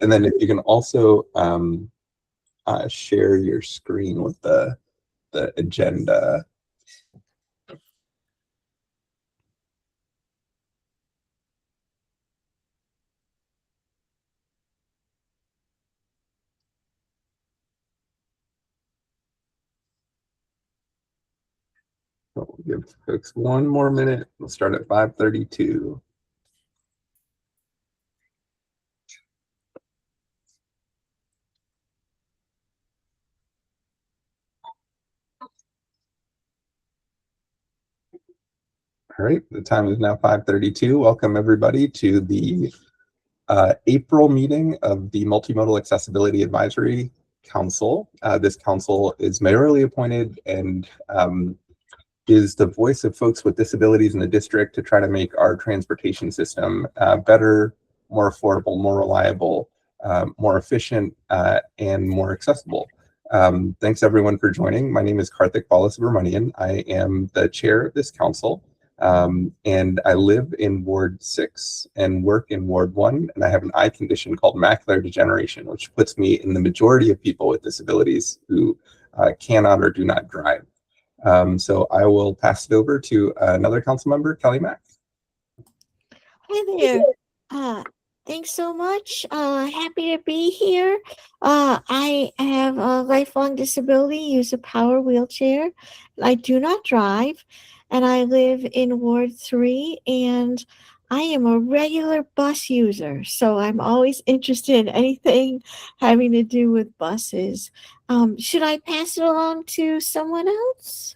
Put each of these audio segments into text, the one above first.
And then if you can also share your screen with the agenda. We'll give folks one more minute. We'll start at 5:32. All right, the time is now 5:32. Welcome everybody to the April meeting of the Multimodal Accessibility Advisory Council. This council is mayorally appointed and is the voice of folks with disabilities in the district to try to make our transportation system better, more affordable, more reliable, more efficient, and more accessible. Thanks everyone for joining. My name is Karthik Balasubramanian. I am the chair of this council, and I live in Ward 6 and work in Ward 1, and I have an eye condition called macular degeneration, which puts me in the majority of people with disabilities who cannot or do not drive. So I will pass it over to another council member, Kelly Mack. Hi there. Thanks so much. Happy to be here. I have a lifelong disability, use a power wheelchair. I do not drive, and I live in Ward 3, and I am a regular bus user, so I'm always interested in anything having to do with buses. Should I pass it along to someone else?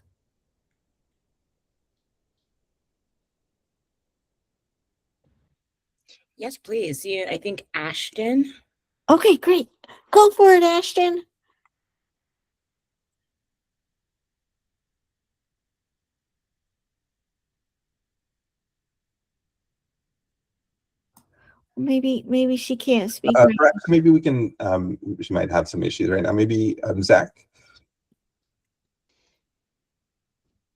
Yes, please. Yeah, I think Ashton. Okay, great. Go for it, Ashton. Maybe she can't speak. Perhaps maybe we can, she might have some issues right now. Maybe Zach.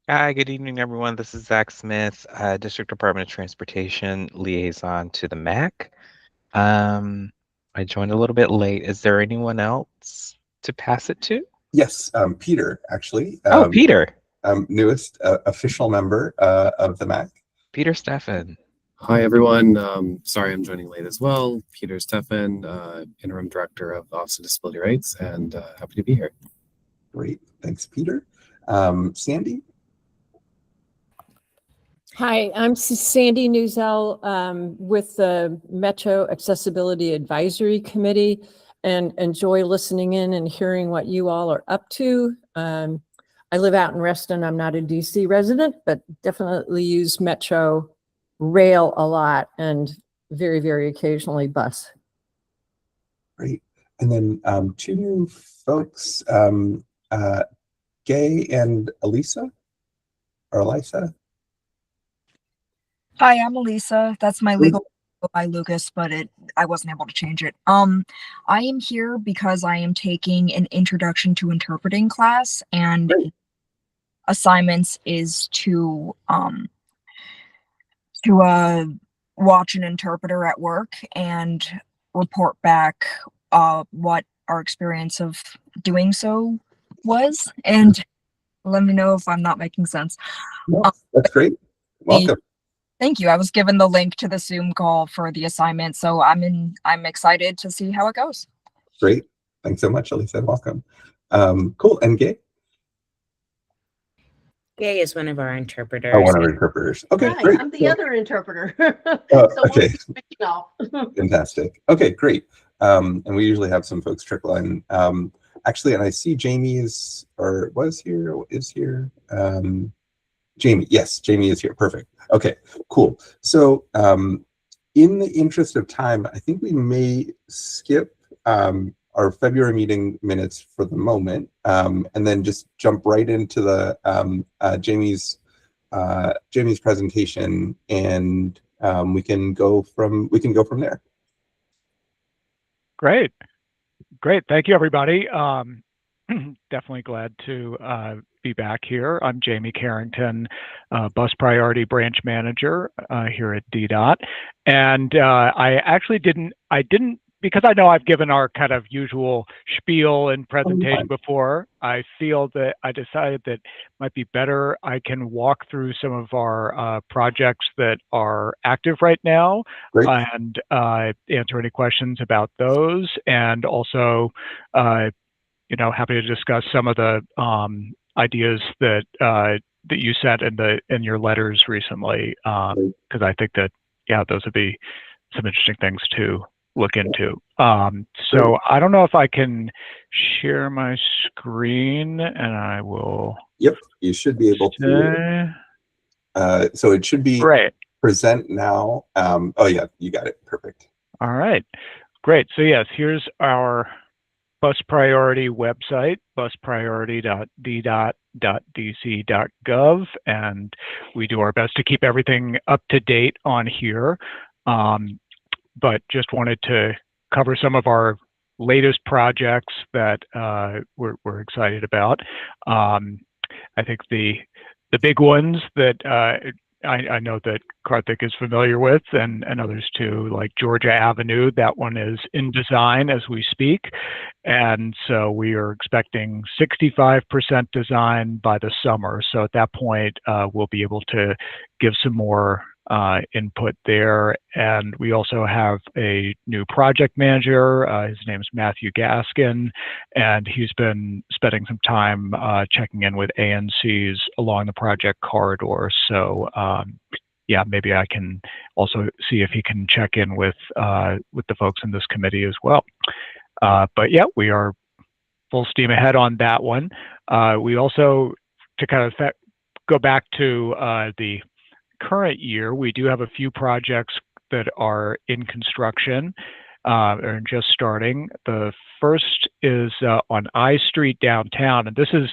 Hi, good evening, everyone. This is Zach Smith, District Department of Transportation Liaison to the MAAC. I joined a little bit late. Is there anyone else to pass it to? Yes, Peter, actually. Oh, Peter. Newest official member of the MAAC. Peter Steffen. Hi, everyone. Sorry I'm joining late as well. Peter Steffen, Interim Director of the Office of Disability Rights, and happy to be here. Great. Thanks, Peter. Sandy? Hi, I'm Sandy Newsell with the Metro Accessibility Advisory Committee, and enjoy listening in and hearing what you all are up to. I live out in Reston. I'm not a DC resident, but definitely use Metro rail a lot and very, very occasionally bus. Great. And then two new folks, Gay and Elisa, or Elisa. Hi, I'm Elisa. That's my legal name by Lucas, but I wasn't able to change it. I am here because I am taking an introduction to interpreting class, and Great. Assignments is to watch an interpreter at work and report back what our experience of doing so was, and let me know if I'm not making sense. No, that's great. Welcome. Thank you. I was given the link to the Zoom call for the assignment, so I'm excited to see how it goes. Great. Thanks so much, Elisa. Welcome. Cool. And Gay? Gay is one of our interpreters. Oh, one of our interpreters. Okay, Hi, great. I'm the other interpreter. Okay. Speaking off. Fantastic. Okay, great. And we usually have some folks trickle in. Actually, and I see Jamie is, or was here, or is here. Jamie, yes, Jamie is here. Perfect. Okay, cool. So in the interest of time, I think we may skip our February meeting minutes for the moment, and then just jump right into the Jamie's presentation, and we can go from there. Great. Thank you, everybody. Definitely glad to be back here. I'm Jamie Carrington, Bus Priority Branch Manager here at DDOT, and I actually didn't because I know I've given our kind of usual spiel and presentation before, I feel that I decided that might be better. I can walk through some of our projects that are active right now. Great. And answer any questions about those, and also, happy to discuss some of the ideas that that you sent in your letters recently, because I think that those would be some interesting things to look into. So I don't know if I can share my screen, and I will. Yep, you should be able to. So it should be present now. Oh yeah, you got it. Perfect. All right, great. So yes, here's our bus priority website, buspriority.d.dc.gov, and we do our best to keep everything up to date on here. But just wanted to cover some of our latest projects that we're excited about. I think the big ones that I know that Karthik is familiar with, and others too, like Georgia Avenue. That one is in design as we speak. And so we are expecting 65% design by the summer. So at that point, we'll be able to give some more input there. And we also have a new project manager. His name is Matthew Gaskin, and he's been spending some time checking in with ANCs along the project corridor. So maybe I can also see if he can check in with the folks in this committee as well. But yeah, we are full steam ahead on that one. We also, to kind of go back to the current year, we do have a few projects that are in construction or just starting. The first is on I Street downtown, and this is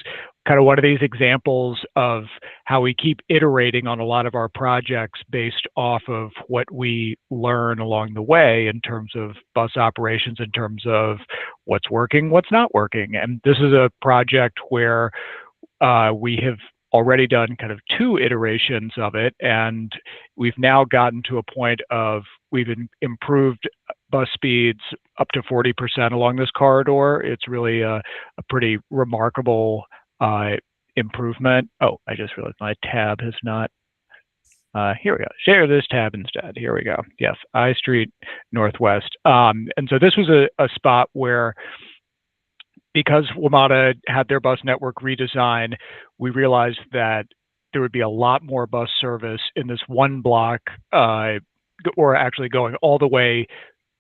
kind of one of these examples of how we keep iterating on a lot of our projects based off of what we learn along the way in terms of bus operations, in terms of what's working, what's not working. And this is a project where we have already done kind of 2 iterations of it, and we've now gotten to a point of we've improved bus speeds up to 40% along this corridor. It's really a pretty remarkable improvement. Oh, I just realized my tab has not. Here we go. Share this tab instead. Here we go. Yes, I Street Northwest. And so this was a spot where, because WMATA had their bus network redesign, we realized that there would be a lot more bus service in this one block, or actually going all the way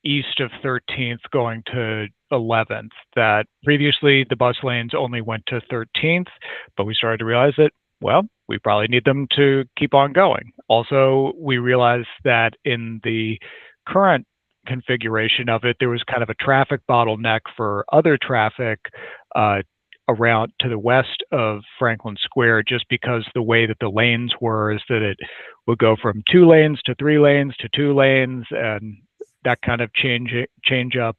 east of 13th going to 11th. That previously the bus lanes only went to 13th, but we started to realize that, well, we probably need them to keep on going. Also, we realized that in the current configuration of it, there was kind of a traffic bottleneck for other traffic around to the west of Franklin Square, just because the way that the lanes were is that it would go from 2 lanes to 3 lanes to 2 lanes, and that kind of change up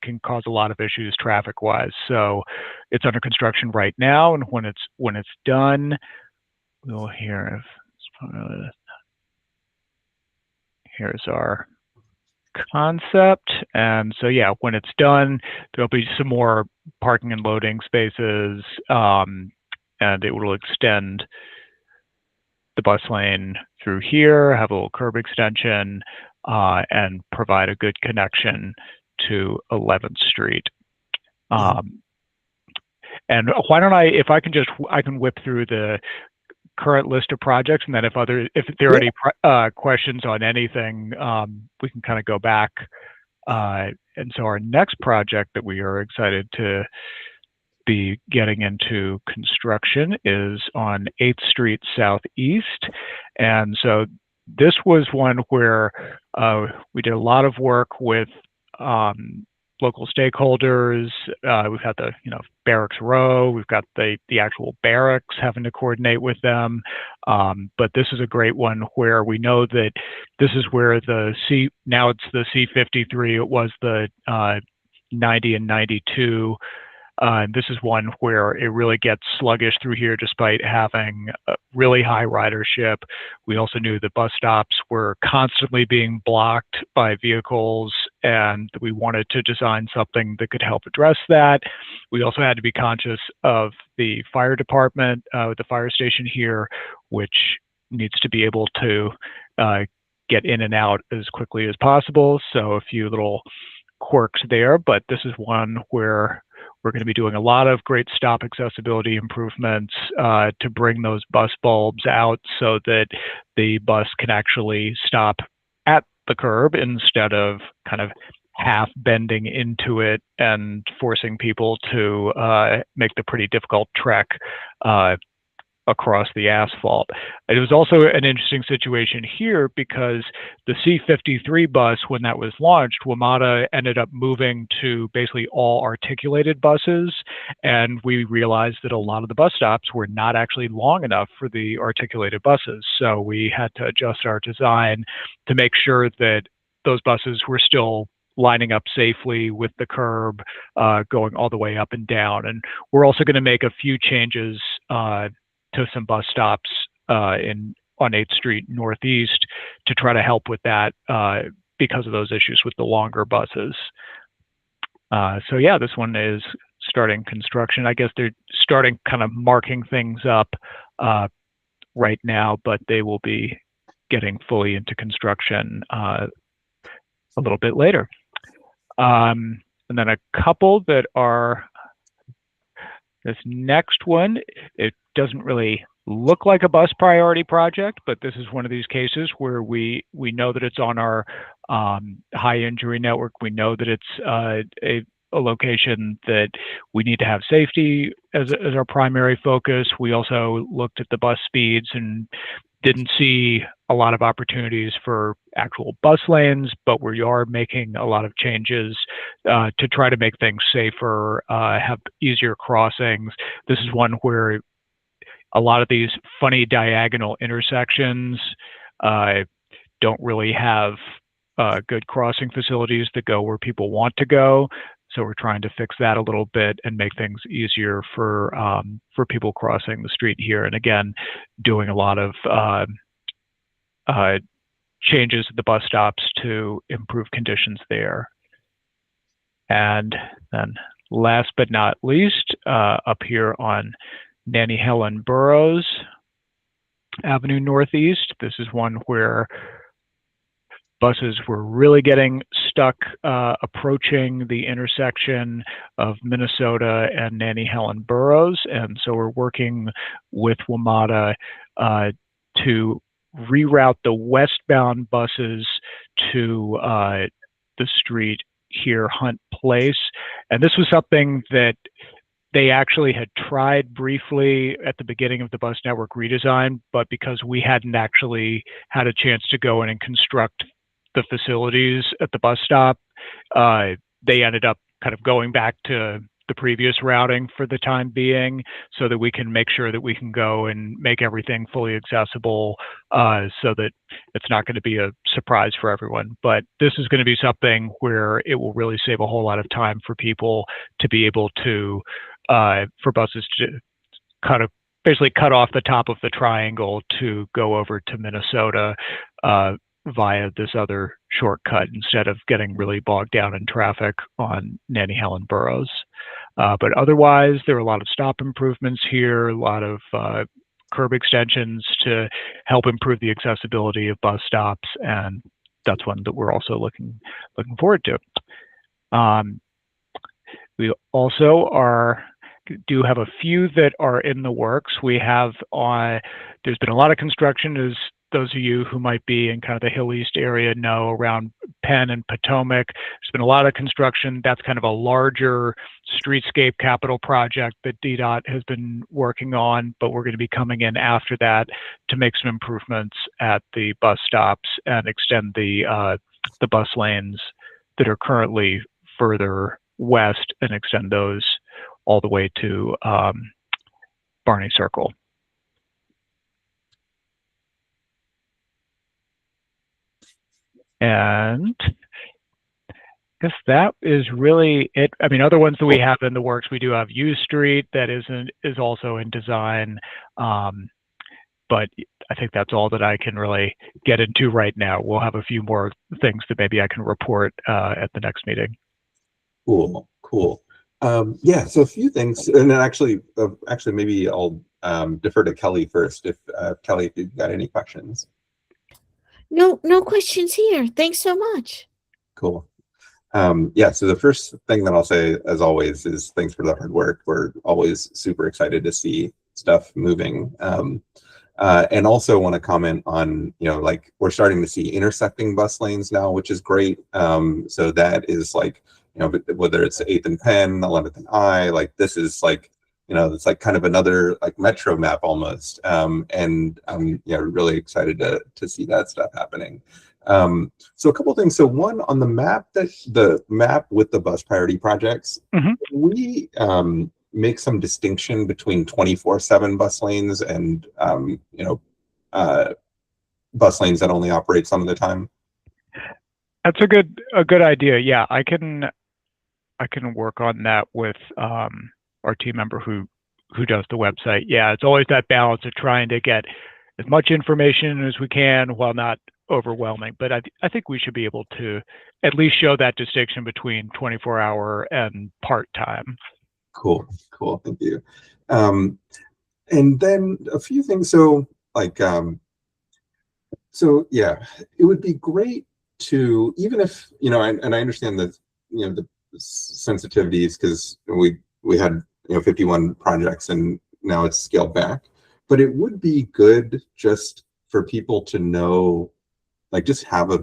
can cause a lot of issues traffic wise. So it's under construction right now, and when it's done, we'll hear if here's our concept. And so yeah, when it's done, there'll be some more parking and loading spaces, and it will extend the bus lane through here, have a little curb extension, and provide a good connection to 11th Street. And why don't I can whip through the current list of projects, and then if there are any questions on anything, we can kind of go back. And so our next project that we are excited to be getting into construction is on 8th Street Southeast. And so this was one where we did a lot of work with local stakeholders. We've had the Barracks Row, we've got the actual barracks having to coordinate with them. But this is a great one where we know that this is where now it's the C53, it was the 90 and 92. This is one where it really gets sluggish through here despite having a really high ridership. We also knew the bus stops were constantly being blocked by vehicles and we wanted to design something that could help address that. We also had to be conscious of the fire department, the fire station here, which needs to be able to get in and out as quickly as possible. So a few little quirks there, but this is one where we're going to be doing a lot of great stop accessibility improvements to bring those bus bulbs out so that the bus can actually stop at the curb instead of kind of half bending into it and forcing people to make the pretty difficult trek across the asphalt. It was also an interesting situation here because the C53 bus, when that was launched, WMATA ended up moving to basically all articulated buses, and we realized that a lot of the bus stops were not actually long enough for the articulated buses. So we had to adjust our design to make sure that those buses were still lining up safely with the curb, going all the way up and down. And we're also going to make a few changes to some bus stops on 8th Street Northeast to try to help with that because of those issues with the longer buses. So yeah, this one is starting construction. I guess they're starting kind of marking things up right now, but they will be getting fully into construction a little bit later. And then a couple that are, this next one, it doesn't really look like a bus priority project, but this is one of these cases where we know that it's on our high injury network. We know that it's a location that we need to have safety as our primary focus. We also looked at the bus speeds and didn't see a lot of opportunities for actual bus lanes, but we are making a lot of changes to try to make things safer, have easier crossings. This is one where a lot of these funny diagonal intersections don't really have good crossing facilities that go where people want to go. So we're trying to fix that a little bit and make things easier for people crossing the street here. And again, doing a lot of changes at the bus stops to improve conditions there. And then last but not least, up here on Nanny Helen Burroughs Avenue Northeast, this is one where buses were really getting stuck approaching the intersection of Minnesota and Nanny Helen Burroughs. And so we're working with WMATA to reroute the westbound buses to the street here, Hunt Place. And this was something that they actually had tried briefly at the beginning of the bus network redesign, but because we hadn't actually had a chance to go in and construct the facilities at the bus stop, they ended up kind of going back to the previous routing for the time being so that we can make sure that we can go and make everything fully accessible so that it's not going to be a surprise for everyone. But this is going to be something where it will really save a whole lot of time for people to be able to, for buses to basically cut off the top of the triangle to go over to Minnesota via this other shortcut instead of getting really bogged down in traffic on Nanny Helen Burroughs. But otherwise, there are a lot of stop improvements here, a lot of curb extensions to help improve the accessibility of bus stops, and that's one that we're also looking forward to. We also do have a few that are in the works. We have there's been a lot of construction, as those of you who might be in kind of the Hill East area know, around Penn and Potomac. There's been a lot of construction. That's kind of a larger streetscape capital project that DDOT has been working on, but we're going to be coming in after that to make some improvements at the bus stops and extend the bus lanes that are currently further west and extend those all the way to Barney Circle. And I guess that is really it. I mean, other ones that we have in the works, we do have U Street that is also in design. But but I think that's all that I can really get into right now. We'll have a few more things that maybe I can report at the next meeting. Cool, cool. Yeah, so a few things, and then actually maybe I'll defer to Kelly first. If Kelly, if you've got any questions. No questions here. Thanks so much. Cool. Yeah, so the first thing that I'll say, as always, is thanks for the hard work. We're always super excited to see stuff moving. And also want to comment on, like we're starting to see intersecting bus lanes now, which is great. So that is like, whether it's 8th and Penn, 11th and I, like this is like, it's like kind of another like metro map almost. And I'm really excited to see that stuff happening. So a couple things. So one, on the map with the bus priority projects, we make some distinction between 24/7 bus lanes and bus lanes that only operate some of the time. That's a good idea. Yeah, I can work on that with our team member who does the website. Yeah, it's always that balance of trying to get as much information as we can while not overwhelming. But I think we should be able to at least show that distinction between 24-hour and part-time. Cool. Thank you. And then a few things. So like, so yeah, it would be great to, even if, and I understand that, the sensitivities, because we had 51 projects and now it's scaled back, but it would be good just for people to know, like just have a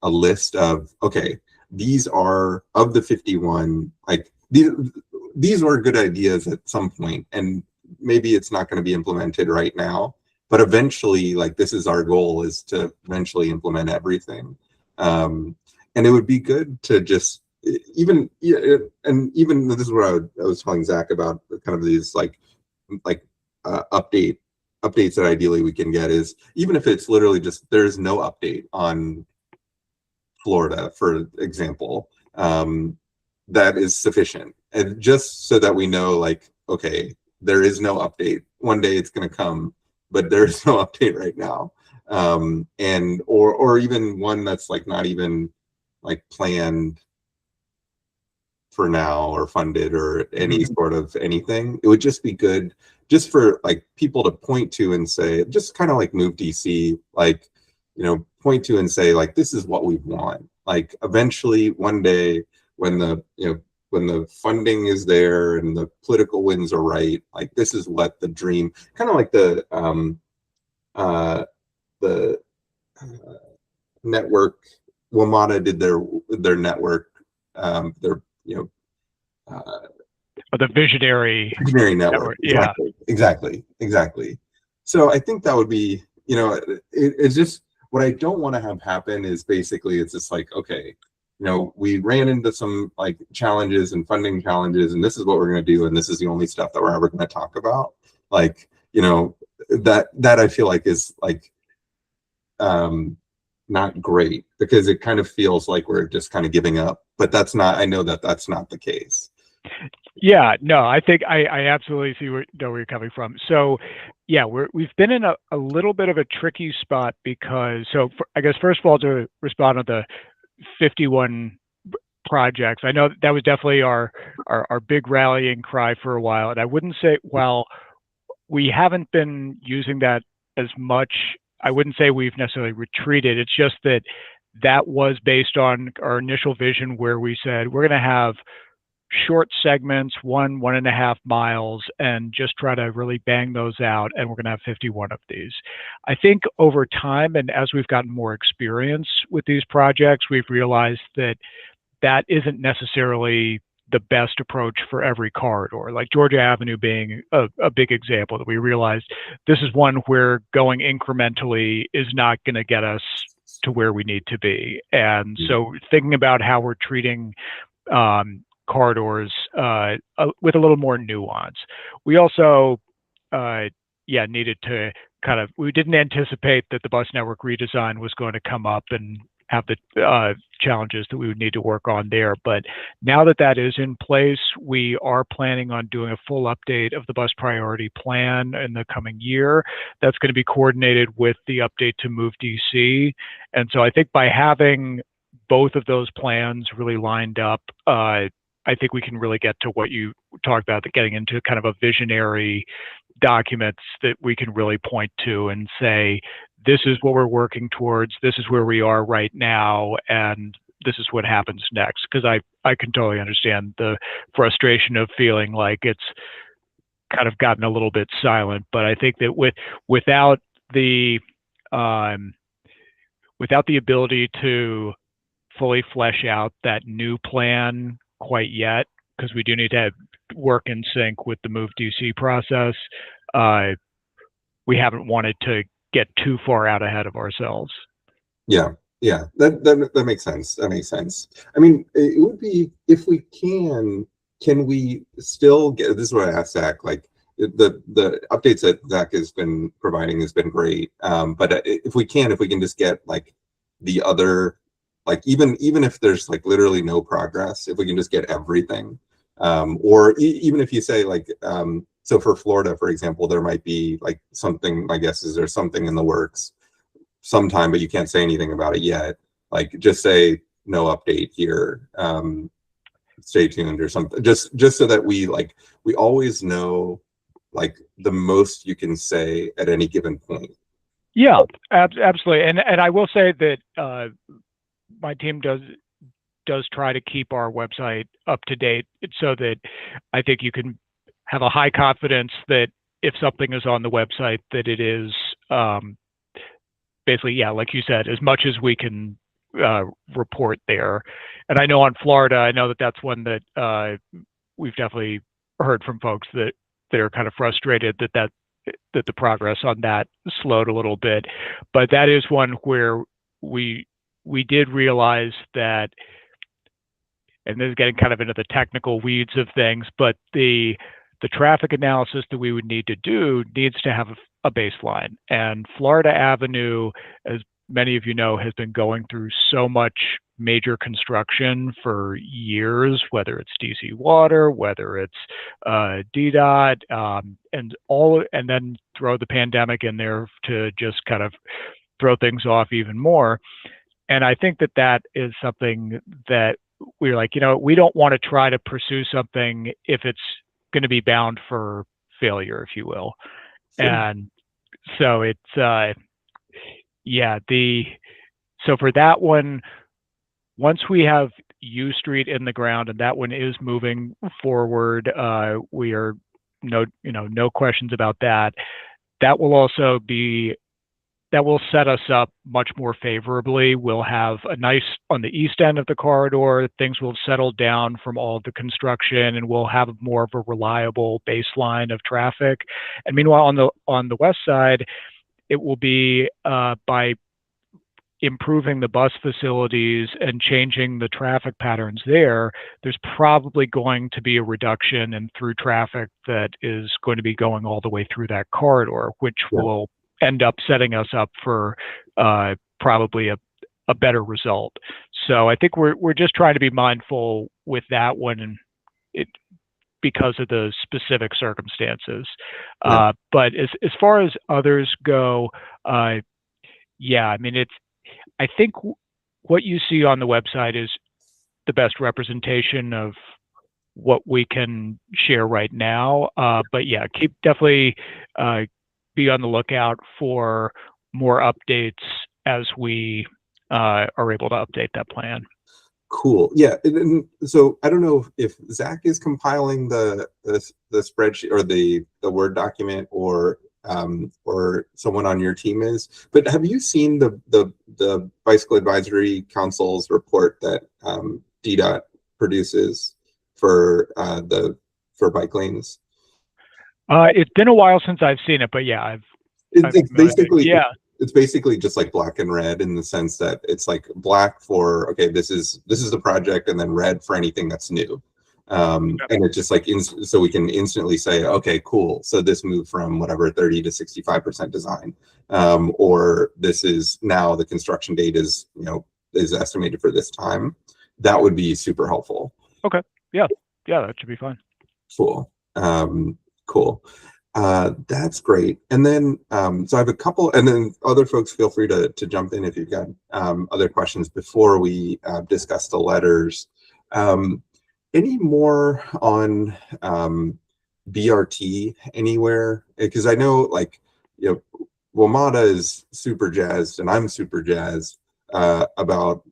list of, okay, these are of the 51, like these were good ideas at some point, and maybe it's not going to be implemented right now, but eventually, like this is our goal, is to eventually implement everything. And it would be good to just even this is what I was telling Zach about, kind of these like updates that ideally we can get, is even if it's literally just there's no update on Florida, for example, that is sufficient, and just so that we know, like, okay, there is no update. One day it's going to come, but there's no update right now. And or even one that's like not even like planned for now or funded or any sort of anything. It would just be good just for like people to point to and say, just kind of like MAACDC, like, point to and say, like, this is what we want. Like eventually one day when the funding is there and the political winds are right, like this is what the dream, kind of like the network, WMATA did their network, the visionary network. Yeah, Exactly. So I think that would be, it's just, what I don't want to have happen is basically it's just like, okay, we ran into some like challenges and funding challenges, and this is what we're going to do, and this is the only stuff that we're ever going to talk about. Like, that I feel like is like not great, because it kind of feels like we're just kind of giving up, but that's not, I know that that's not the case. Yeah, no, I think I absolutely see where you're coming from. So yeah, we've been in a little bit of a tricky spot, because, I guess first of all, to respond to the 51 projects, I know that was definitely our big rallying cry for a while. And I wouldn't say, while we haven't been using that as much, I wouldn't say we've necessarily retreated. It's just that was based on our initial vision, where we said we're going to have short segments, 1.5 miles, and just try to really bang those out. And we're going to have 51 of these. I think over time, and as we've gotten more experience with these projects, we've realized that isn't necessarily the best approach for every corridor, like Georgia Avenue being a big example, that we realized this is one where going incrementally is not going to get us to where we need to be. And so thinking about how we're treating corridors with a little more nuance. We also needed to we didn't anticipate that the bus network redesign was going to come up and have the challenges that we would need to work on there. But now that that is in place, we are planning on doing a full update of the bus priority plan in the coming year. That's going to be coordinated with the update to MAACDC. And so I think by having both of those plans really lined up, I think we can really get to what you talked about, getting into kind of a visionary documents that we can really point to and say, this is what we're working towards, this is where we are right now, and this is what happens next. Because I can totally understand the frustration of feeling like it's kind of gotten a little bit silent. But I think that without the ability to fully flesh out that new plan quite yet, because we do need to work in sync with the MAACDC process, we haven't wanted to get too far out ahead of ourselves. Yeah, that makes sense. That makes sense. I mean, it would be, if we can we still get, this is what I asked Zach, like the updates that Zach has been providing has been great. But if we can just get like the other, like even if there's like literally no progress, if we can just get everything, or even if you say like, so for Florida, for example, there might be like something, my guess is there's something in the works sometime, but you can't say anything about it yet. Like just say no update here, stay tuned or something, just so that we always know like the most you can say at any given point. Yeah, absolutely. And I will say that my team does try to keep our website up to date, so that I think you can have a high confidence that if something is on the website, that it is basically, yeah, like you said, as much as we can report there. And I know on Florida, I know that that's one that we've definitely heard from folks that they're kind of frustrated that the progress on that slowed a little bit. But that is one where we did realize that, and this is getting kind of into the technical weeds of things, but the traffic analysis that we would need to do needs to have a baseline. And Florida Avenue, as many of you know, has been going through so much major construction for years, whether it's DC Water, whether it's DDOT, and then throw the pandemic in there to just kind of throw things off even more. And I think that is something that we're like, we don't want to try to pursue something if it's going to be bound for failure, if you will. Sure. And so it's, so for that one, once we have U Street in the ground and that one is moving forward, we are no questions about that. That will set us up much more favorably. We'll have a nice, on the east end of the corridor, things will settle down from all of the construction, and we'll have more of a reliable baseline of traffic. And meanwhile, on the west side, it will be by improving the bus facilities and changing the traffic patterns there's probably going to be a reduction in through traffic that is going to be going all the way through that corridor, which will end up setting us up for probably a better result. So I think we're just trying to be mindful with that one, and because of the specific circumstances. But as far as others go, I mean, I think what you see on the website is the best representation of what we can share right now. But yeah, definitely be on the lookout for more updates as we are able to update that plan. Cool. Yeah. And so I don't know if Zach is compiling the spreadsheet or the Word document, or someone on your team is, but have you seen the Bicycle Advisory Council's report that DDOT produces for bike lanes? It's been a while since I've seen it, but yeah, it's basically just like black and red, in the sense that it's like black for, okay, this is the project, and then red for anything that's new. And it's just like, so we can instantly say, okay, cool. So this moved from whatever 30 to 65% design, or this is now the construction date is is estimated for this time, that would be super helpful. Okay. Yeah, that should be fine. Cool. Cool. That's great. And then, so I have a couple, and then other folks feel free to jump in if you've got other questions before we discuss the letters. Any more on BRT anywhere? Because I know, like, WMATA is super jazzed, and I'm super jazzed about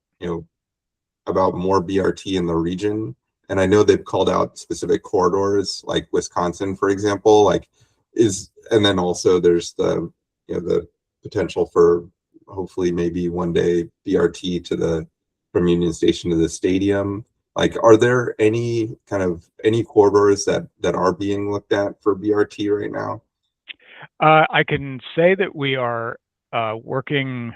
more BRT in the region. And I know they've called out specific corridors, like Wisconsin, for example, and then also there's the potential for hopefully maybe one day BRT from Union Station to the stadium. Like, are there any corridors that are being looked at for BRT right now? I can say that we are working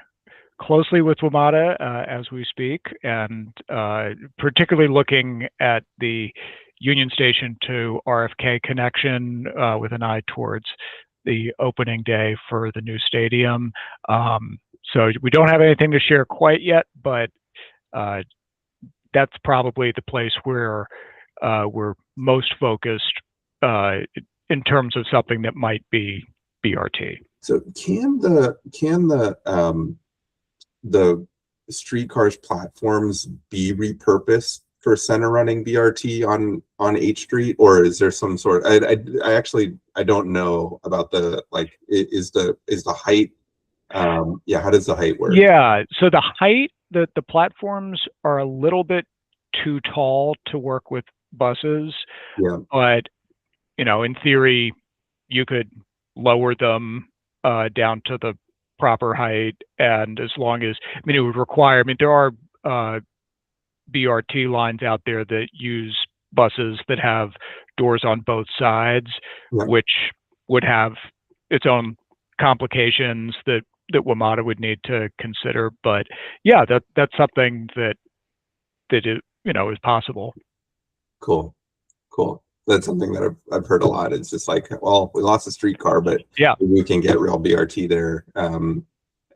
closely with WMATA as we speak, and particularly looking at the Union Station to RFK connection with an eye towards the opening day for the new stadium. So we don't have anything to share quite yet, but that's probably the place where we're most focused in terms of something that might be BRT. So can the streetcars platforms be repurposed for center running BRT on H Street, or is there some sort? I don't know about is the height? How does the height work? Yeah, so the height, the platforms are a little bit too tall to work with buses. Yeah, but in theory, you could lower them down to the proper height, and as long as it would require. There are BRT lines out there that use buses that have doors on both sides, yeah. which would have its own complications that WMATA would need to consider. But yeah, that's something that is possible. Cool. That's something that I've heard a lot. It's just like, well, we lost a streetcar, but yeah, we can get real BRT there, and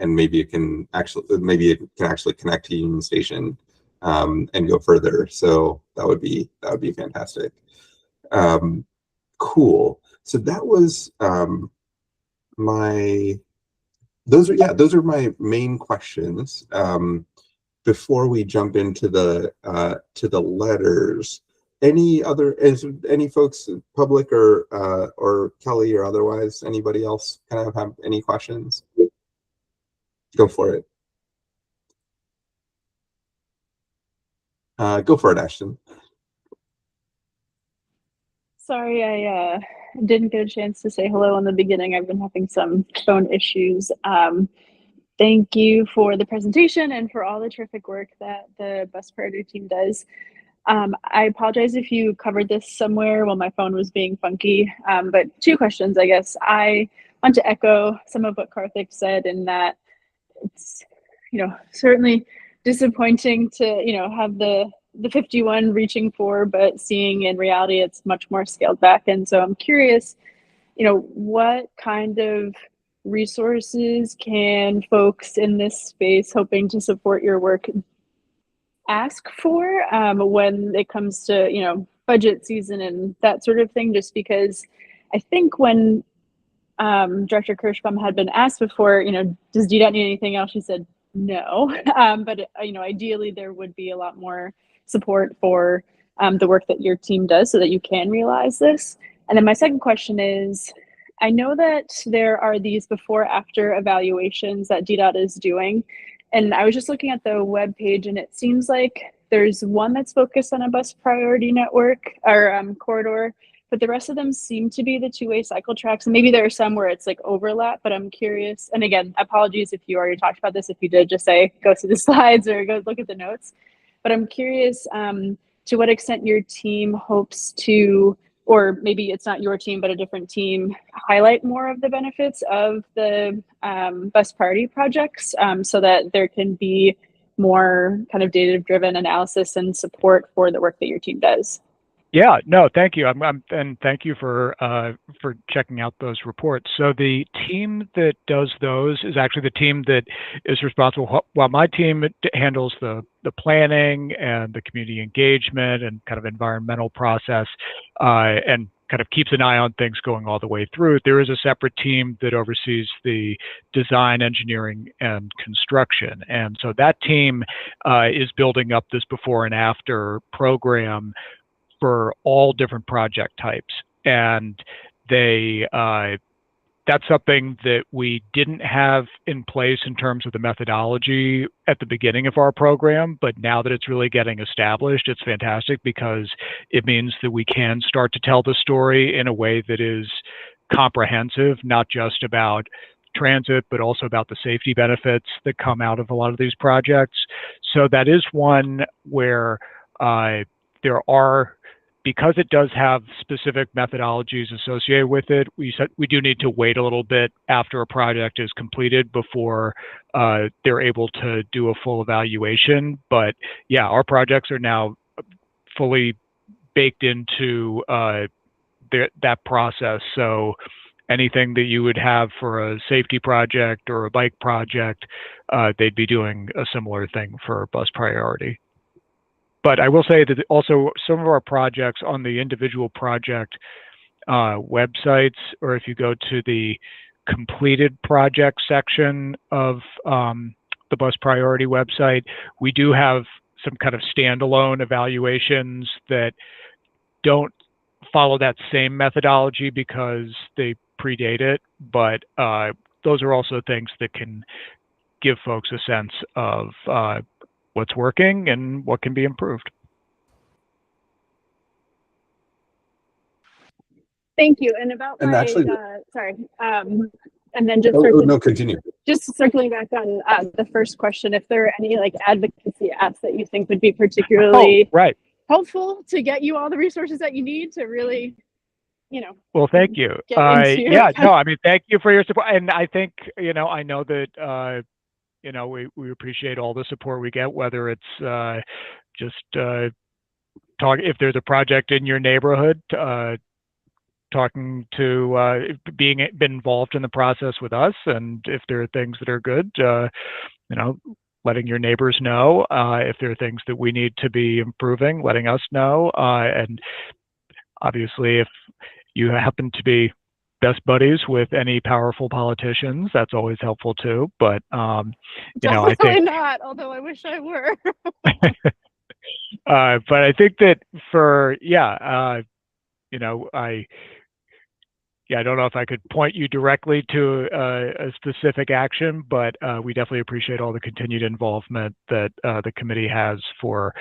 maybe it can actually connect to Union Station and go further. So that would be fantastic. Cool. So that was those are my main questions. Before we jump into the letters, any folks, public or Kelly or otherwise, anybody else kind of have any questions? Go for it. Go for it, Ashton. Sorry, I didn't get a chance to say hello in the beginning. I've been having some phone issues. Thank you for the presentation and for all the terrific work that the bus priority team does. I apologize if you covered this somewhere while my phone was being funky, but two questions, I guess. I want to echo some of what Karthik said, in that it's, certainly disappointing to, have the 51 reaching for, but seeing in reality it's much more scaled back. And so I'm curious, what kind of resources can folks in this space hoping to support your work ask for when it comes to budget season and that sort of thing? Just because I think when Director Kirschbaum had been asked before, does DDOT need anything else, she said no. But ideally there would be a lot more support for the work that your team does so that you can realize this. And then my second question is, I know that there are these before-after evaluations that DDOT is doing, and I was just looking at the webpage, and it seems like there's one that's focused on a bus priority network or corridor, but the rest of them seem to be the two-way cycle tracks. And maybe there are some where it's like overlap, but I'm curious. And again, apologies if you already talked about this. If you did, just say, go through the slides or go look at the notes. But I'm curious to what extent your team hopes to, or maybe it's not your team, but a different team, highlight more of the benefits of the bus priority projects so that there can be more kind of data-driven analysis and support for the work that your team does. Yeah, no, thank you. And thank you for checking out those reports. So the team that does those is actually the team that is responsible. While my team handles the planning and the community engagement and kind of environmental process, and kind of keeps an eye on things going all the way through. There is a separate team that oversees the design, engineering, and construction. And so that team is building up this before and after program for all different project types. And they that's something that we didn't have in place in terms of the methodology at the beginning of our program, but now that it's really getting established, it's fantastic because it means that we can start to tell the story in a way that is comprehensive, not just about transit, but also about the safety benefits that come out of a lot of these projects. So that is one where there are, because it does have specific methodologies associated with it, we do need to wait a little bit after a project is completed before they're able to do a full evaluation. But yeah, our projects are now fully baked into that process. So anything that you would have for a safety project or a bike project, they'd be doing a similar thing for bus priority. But I will say that also some of our projects on the individual project websites, or if you go to the completed project section of the bus priority website, we do have some kind of standalone evaluations that don't follow that same methodology because they predate it. But those are also things that can give folks a sense of what's working and what can be improved. Thank you. And about And my, actually, sorry, and then just no, continue. Just circling back on the first question, if there are any like advocacy apps that you think would be particularly helpful to get you all the resources that you need to really, Well, thank you. Yeah, no, I mean, thank you for your support. And I think, I know that, we appreciate all the support we get, whether it's just if there's a project in your neighborhood, talking to been involved in the process with us, and if there are things that are good, letting your neighbors know. If there are things that we need to be improving, letting us know. And obviously, if you happen to be best buddies with any powerful politicians, that's always helpful too. But I think not, although I wish I were. But I think that for I don't know if I could point you directly to a specific action, but we definitely appreciate all the continued involvement that the committee has for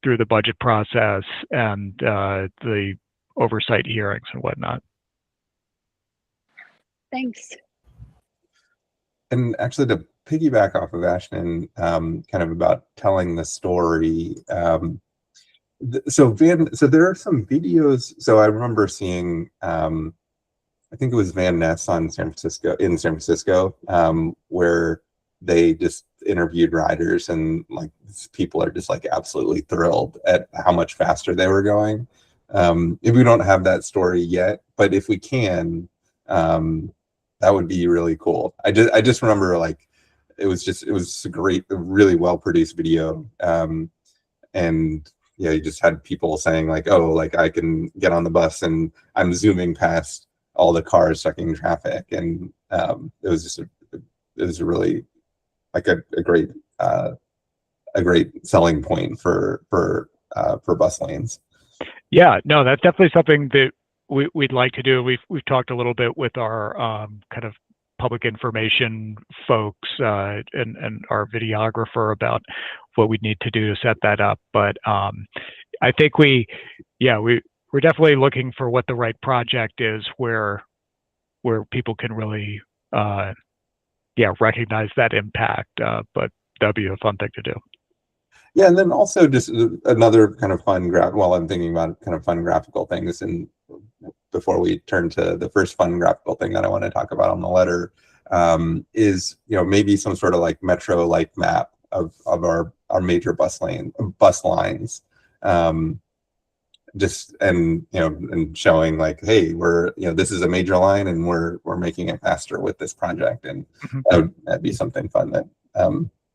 through the budget process and the oversight hearings and whatnot. Thanks. And actually, to piggyback off of Ashton, kind of about telling the story. So there are some videos. So I remember seeing, I think it was Van Ness in San Francisco, where they just interviewed riders, and like people are just like absolutely thrilled at how much faster they were going. If we don't have that story yet, but if we can, that would be really cool. I just remember like it was a great, really well produced video, and yeah, you just had people saying like, oh, like I can get on the bus and I'm zooming past all the cars stuck in traffic, and it was a really like a great selling point for bus lanes. Yeah, no, that's definitely something that we'd like to do. We've talked a little bit with our kind of public information folks and our videographer about what we need to do to set that up. But I think we're definitely looking for what the right project is where people can really recognize that impact. But that'd be a fun thing to do. Yeah, and then also just another kind of fun while I'm thinking about kind of fun graphical things, and before we turn to the first fun graphical thing that I want to talk about on the letter, is maybe some sort of like metro-like map of our major bus lines, just, and and showing like, hey, we're, this is a major line and we're making it faster with this project. And that'd be something fun that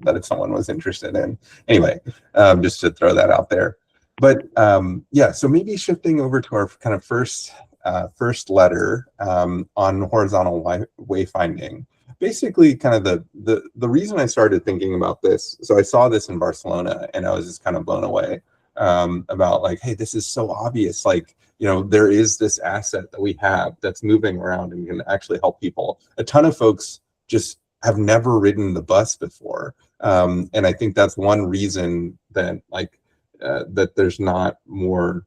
that if someone was interested in. Anyway, just to throw that out there. But yeah, so maybe shifting over to our kind of first letter on horizontal wayfinding. Basically, kind of the reason I started thinking about this, so I saw this in Barcelona and I was just kind of blown away about like, hey, this is so obvious. Like, there is this asset that we have that's moving around and can actually help people. A ton of folks just have never ridden the bus before. And I think that's one reason that like that there's not more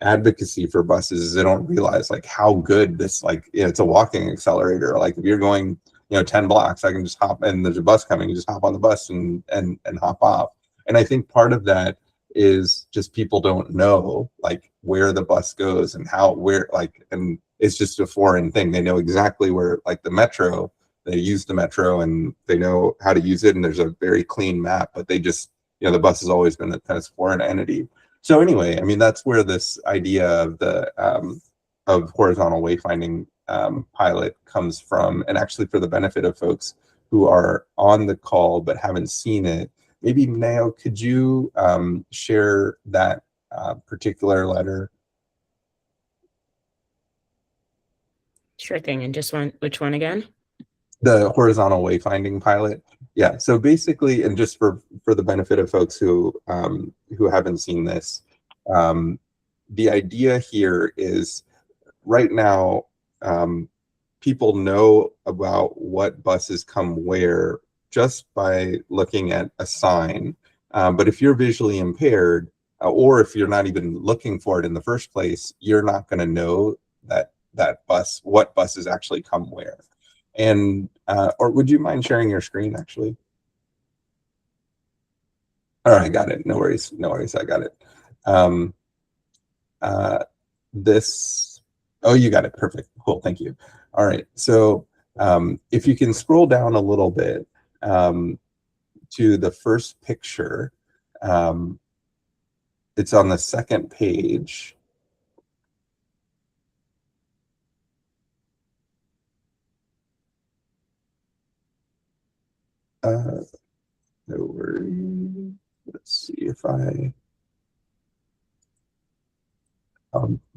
advocacy for buses, is they don't realize like how good this, like, it's a walking accelerator. Like if you're going 10 blocks, I can just hop, and there's a bus coming, you just hop on the bus and hop off. And I think part of that is just people don't know like where the bus goes and and it's just a foreign thing. They know exactly where, like the metro, they use the metro and they know how to use it, and there's a very clean map, but they just, the bus has always been a kind of foreign entity. So anyway, I mean, that's where this idea of the of horizontal wayfinding pilot comes from. And actually, for the benefit of folks who are on the call but haven't seen it, maybe Nao, could you share that particular letter? Sure thing. And just which one again? The horizontal wayfinding pilot. Yeah, so basically, and just for the benefit of folks who haven't seen this, the idea here is right now people know about what buses come where just by looking at a sign. But if you're visually impaired, or if you're not even looking for it in the first place, you're not going to know what buses actually come where. And or would you mind sharing your screen actually? All right, got it. No worries, I got it. Oh, you got it. Perfect. Cool. Thank you. All right. So if you can scroll down a little bit to the first picture, it's on the second page. No worries. Let's see if I'll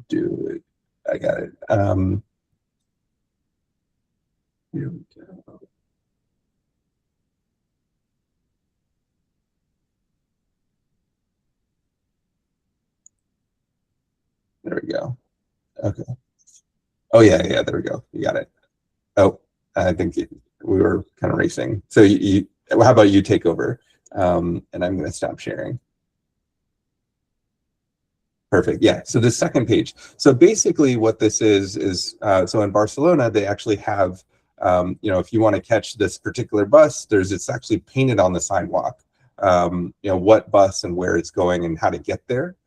do it. I got it. Here we go. There we go. Okay. Oh yeah, there we go. You got it. Oh, I think we were kind of racing. So how about you take over? And I'm going to stop sharing. Perfect. Yeah. So the second page. So basically what this is so in Barcelona, they actually have, if you want to catch this particular bus, it's actually painted on the sidewalk, what bus and where it's going and how to get there.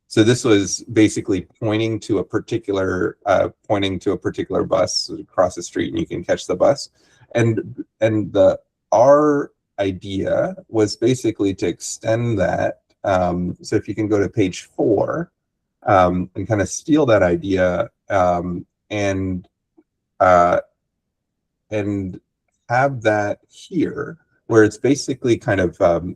So this was basically pointing to a particular bus across the street, and you can catch the bus. And our idea was basically to extend that. So if you can go to page 4 and kind of steal that idea and have that here, where it's basically kind of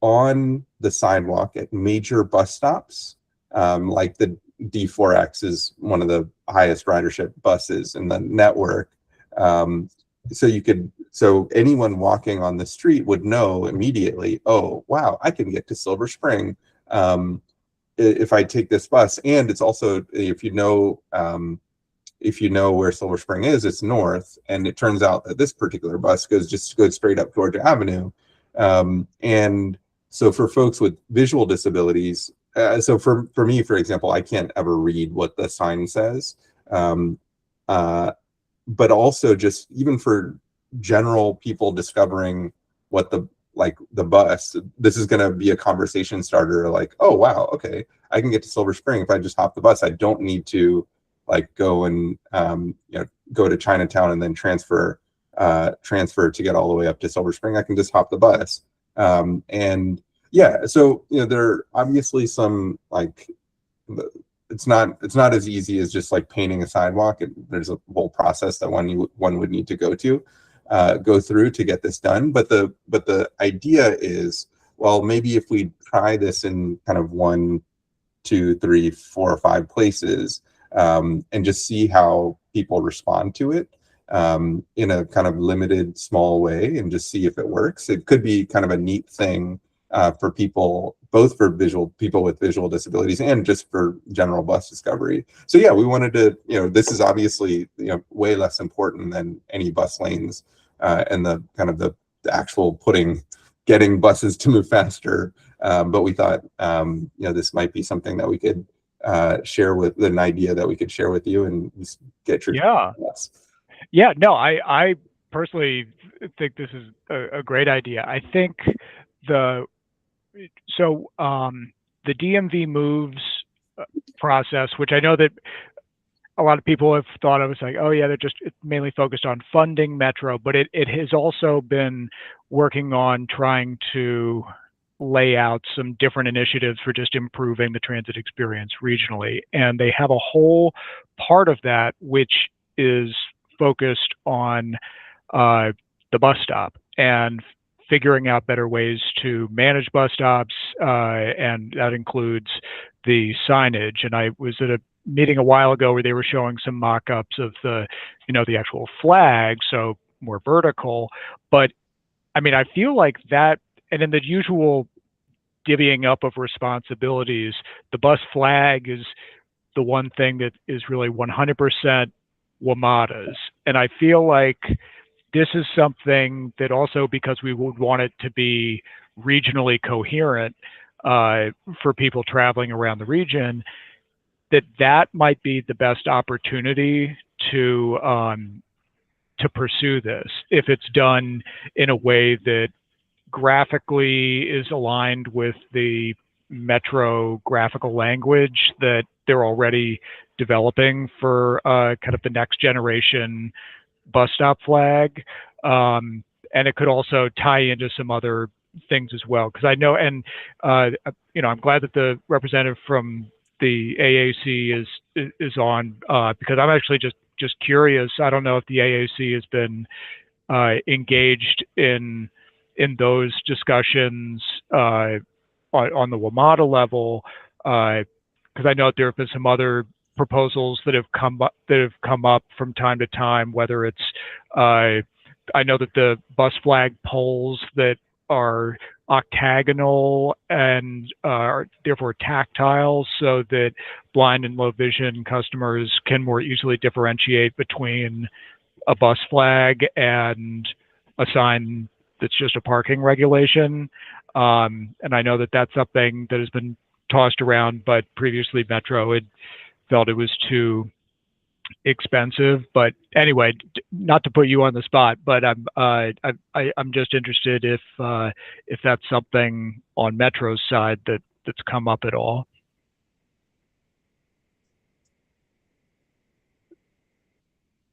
on the sidewalk at major bus stops, like the D4X is one of the highest ridership buses in the network. So anyone walking on the street would know immediately, oh, wow, I can get to Silver Spring if I take this bus. And it's also, if you know where Silver Spring is, it's north. And it turns out that this particular bus goes straight up Georgia Avenue. And so for folks with visual disabilities, so for me, for example, I can't ever read what the sign says. But also just even for general people discovering what the bus, this is going to be a conversation starter. Like, oh, wow, okay, I can get to Silver Spring if I just hop the bus. I don't need to go and go to Chinatown and then transfer to get all the way up to Silver Spring. I can just hop the bus. And Yeah, so there are obviously some it's not as easy as just like painting a sidewalk. There's a whole process that one would need to go through to get this done. But the idea is, well, maybe if we try this in kind of 1, 2, 3, 4, or 5 places, and just see how people respond to it in a kind of limited, small way, and just see if it works. It could be kind of a neat thing for people, both for people with visual disabilities and just for general bus discovery. So yeah, we wanted to, this is obviously way less important than any bus lanes and the kind of the actual getting buses to move faster. But we thought, this might be something that we could share with, an idea that we could share with you and just get your thoughts. Yeah, no, I personally think this is a great idea. I think the DMV moves process, which I know that a lot of people have thought of as like, oh yeah, it's mainly focused on funding Metro, but it has also been working on trying to lay out some different initiatives for just improving the transit experience regionally. And they have a whole part of that which is focused on the bus stop and figuring out better ways to manage bus stops, and that includes the signage. And I was at a meeting a while ago where they were showing some mock-ups of the actual flag, so more vertical. But I mean, I feel like that, and in the usual divvying up of responsibilities, the bus flag is the one thing that is really 100% WMATA's. And I feel like this is something that also, because we would want it to be regionally coherent for people traveling around the region, that might be the best opportunity to pursue this if it's done in a way that graphically is aligned with the Metro graphical language that they're already developing for kind of the next generation bus stop flag. And it could also tie into some other things as well, because I know, and I'm glad that the representative from the AAC is on, because I'm actually just curious. I don't know if the AAC has been engaged in those discussions on the WMATA level, because I know there have been some other proposals that have come up from time to time, whether it's I know that the bus flag poles that are octagonal and are therefore tactile, so that blind and low vision customers can more easily differentiate between a bus flag and a sign that's just a parking regulation. And I know that that's something that has been tossed around, but previously Metro had felt it was too expensive. But anyway, not to put you on the spot, but I'm just interested if that's something on Metro's side that's come up at all.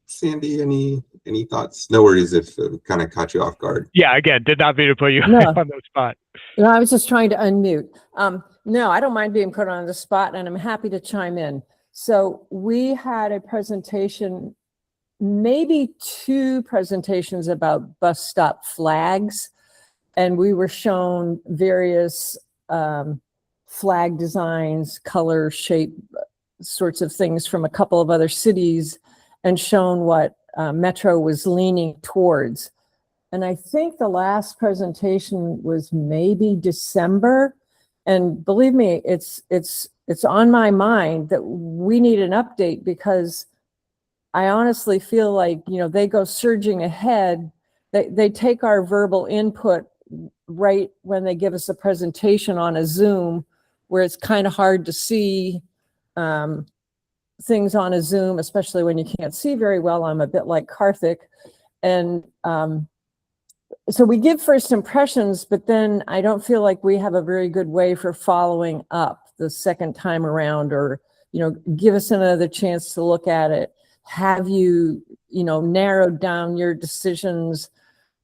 Sandy, any thoughts? No worries if it kind of caught you off guard. Yeah, again, did not mean to put you on the spot. No, I was just trying to unmute. No, I don't mind being put on the spot, and I'm happy to chime in. So we had a presentation, maybe 2 presentations about bus stop flags, and we were shown various flag designs, color, shape, sorts of things from a couple of other cities, and shown what Metro was leaning towards. And I think the last presentation was maybe December. And believe me, it's on my mind that we need an update, because I honestly feel like, they go surging ahead. They take our verbal input right when they give us a presentation on a Zoom, where it's kind of hard to see things on a Zoom, especially when you can't see very well. I'm a bit like Karthik. And so we give first impressions, but then I don't feel like we have a very good way for following up the second time around, or, give us another chance to look at it. Have you, narrowed down your decisions,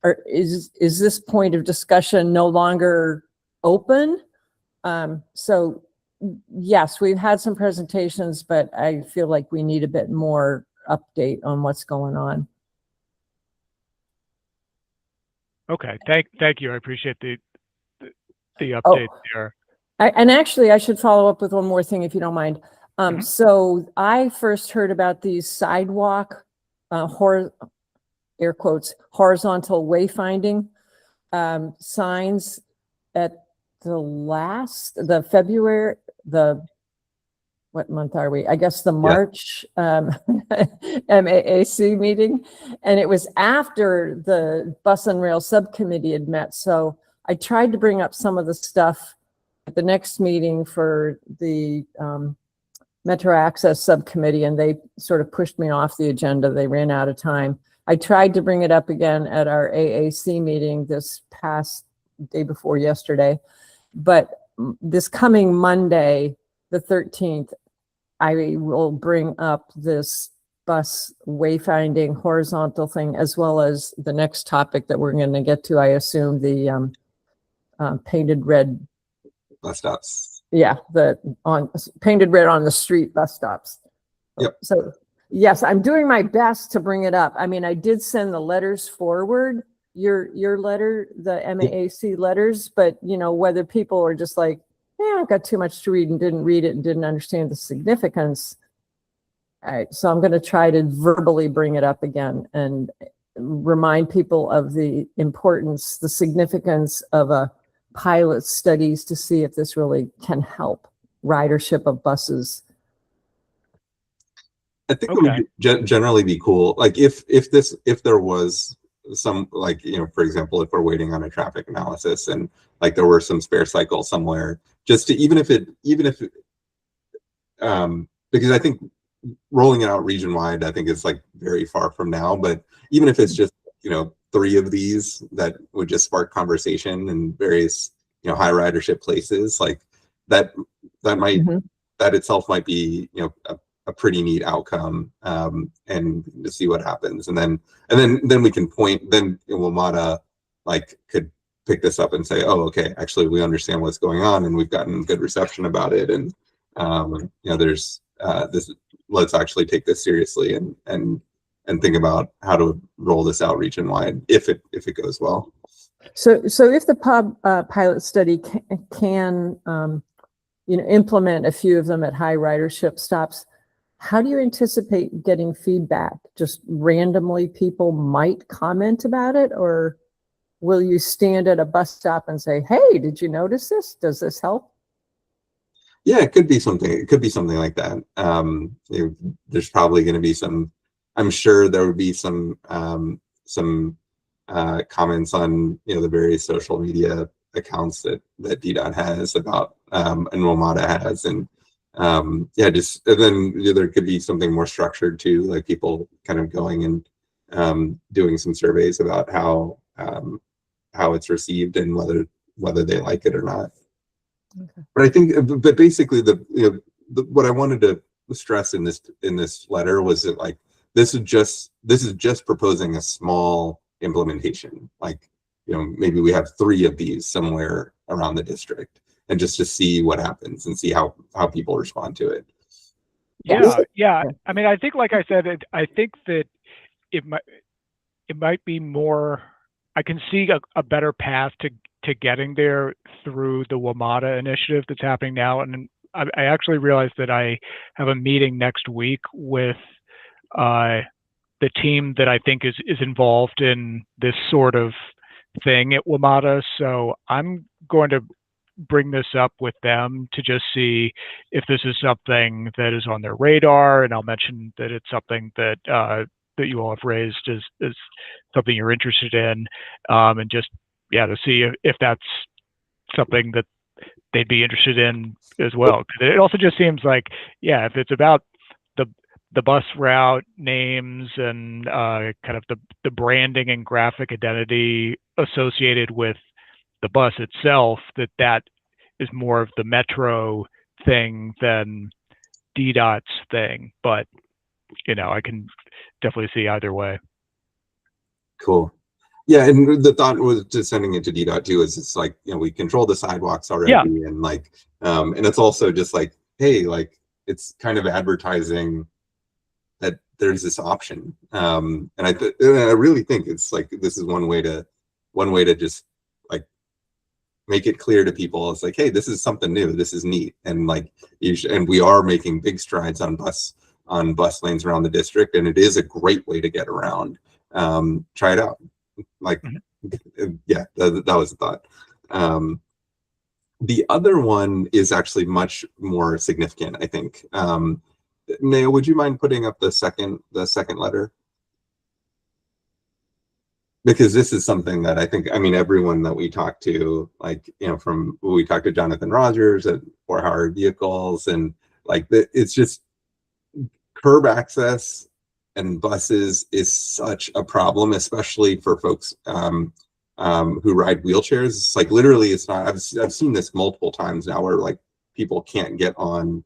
or is this point of discussion no longer open. So yes, we've had some presentations, but I feel like we need a bit more update on what's going on. Okay, thank you. I appreciate the update there. And actually, I should follow up with one more thing, if you don't mind. So I first heard about these sidewalk, air quotes, horizontal wayfinding signs at what month are we? I guess the March MAAC meeting. And it was after the Bus and Rail Subcommittee had met. So I tried to bring up some of the stuff at the next meeting for the Metro Access Subcommittee, and they sort of pushed me off the agenda. They ran out of time. I tried to bring it up again at our AAC meeting this past day before yesterday, but this coming Monday, the 13th, I will bring up this bus wayfinding horizontal thing, as well as the next topic that we're going to get to, I assume, the painted red bus stops. Yeah, painted red on the street bus stops. Yep. So yes, I'm doing my best to bring it up. I mean, I did send the letters forward, your letter, the MAAC letters, but you know, whether people are just like, yeah, I've got too much to read and didn't read it and didn't understand the significance. All right, so I'm going to try to verbally bring it up again and remind people of the importance, the significance of a pilot studies to see if this really can help ridership of buses. I think it would generally be cool. Like if there was some, like, you know, for example, if we're waiting on a traffic analysis and like there were some spare cycles somewhere, just to even if because I think rolling it out region wide, I think it's like very far from now, but even if it's just, you know, 3 of these that would just spark conversation in various, you know, high ridership places, like that might, that itself might be, you know, a pretty neat outcome, and to see what happens. And then we can point, then WMATA like could pick this up and say, oh, okay, actually we understand what's going on and we've gotten good reception about it. And, you know, there's this, let's actually take this seriously and think about how to roll this out region wide if it goes well. So if the pilot study can you know, implement a few of them at high ridership stops, how do you anticipate getting feedback? Just randomly people might comment about it, or will you stand at a bus stop and say, hey, did you notice this? Does this help? Yeah, it could be something. It could be something like that. You know, there's probably going to be some, I'm sure there would be some comments on, you know, the various social media accounts that DDOT has about, and WMATA has, and yeah, just, and then, you know, there could be something more structured too, like people kind of going and doing some surveys about how it's received and whether they like it or not. Okay. But I think, but basically, what I wanted to stress in this letter was that, like, this is just proposing a small implementation. Like, you know, maybe we have 3 of these somewhere around the district, and just to see what happens and see how people respond to it. Yeah. I mean, I think, like I said, I think that it might be more. I can see a better path to getting there through the WMATA initiative that's happening now. And I actually realized that I have a meeting next week with the team that I think is involved in this sort of thing at WMATA. So I'm going to bring this up with them to just see if this is something that is on their radar. And I'll mention that it's something that that you all have raised as something you're interested in, and just, yeah, to see if that's something that they'd be interested in as well. It also just seems like, yeah, if it's about the bus route names and kind of the branding and graphic identity associated with the bus itself, that is more of the Metro thing than DDOT's thing. But, you know, I can definitely see either way. Cool. Yeah, and the thought was just sending it to D.2 is it's like, you know, we control the sidewalks already, Yeah. and like, and it's also just like, hey, like it's kind of advertising that there's this option, and I really think it's like this is one way to just like make it clear to people. It's like, hey, this is something new, this is neat, and like and we are making big strides on bus lanes around the district, and it is a great way to get around. Try it out. Like, yeah, that was the thought. The other one is actually much more significant, I think. Naya, would you mind putting up the second letter? Because this is something that I think, I mean, everyone that we talk to, like, you know, we talked to Jonathan Rogers at 4 Howard Vehicles, and like, it's just curb access and buses is such a problem, especially for folks who ride wheelchairs. It's like literally, it's not. I've seen this multiple times now, where like people can't get on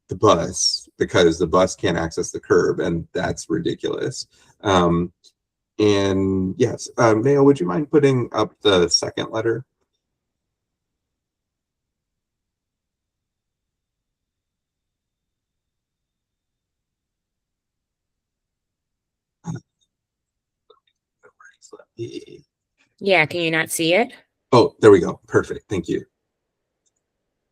the bus because the bus can't access the curb, and that's ridiculous. And yes, Mayo, would you mind putting up the second letter? Yeah, can you not see it? Oh, there we go. Perfect. Thank you.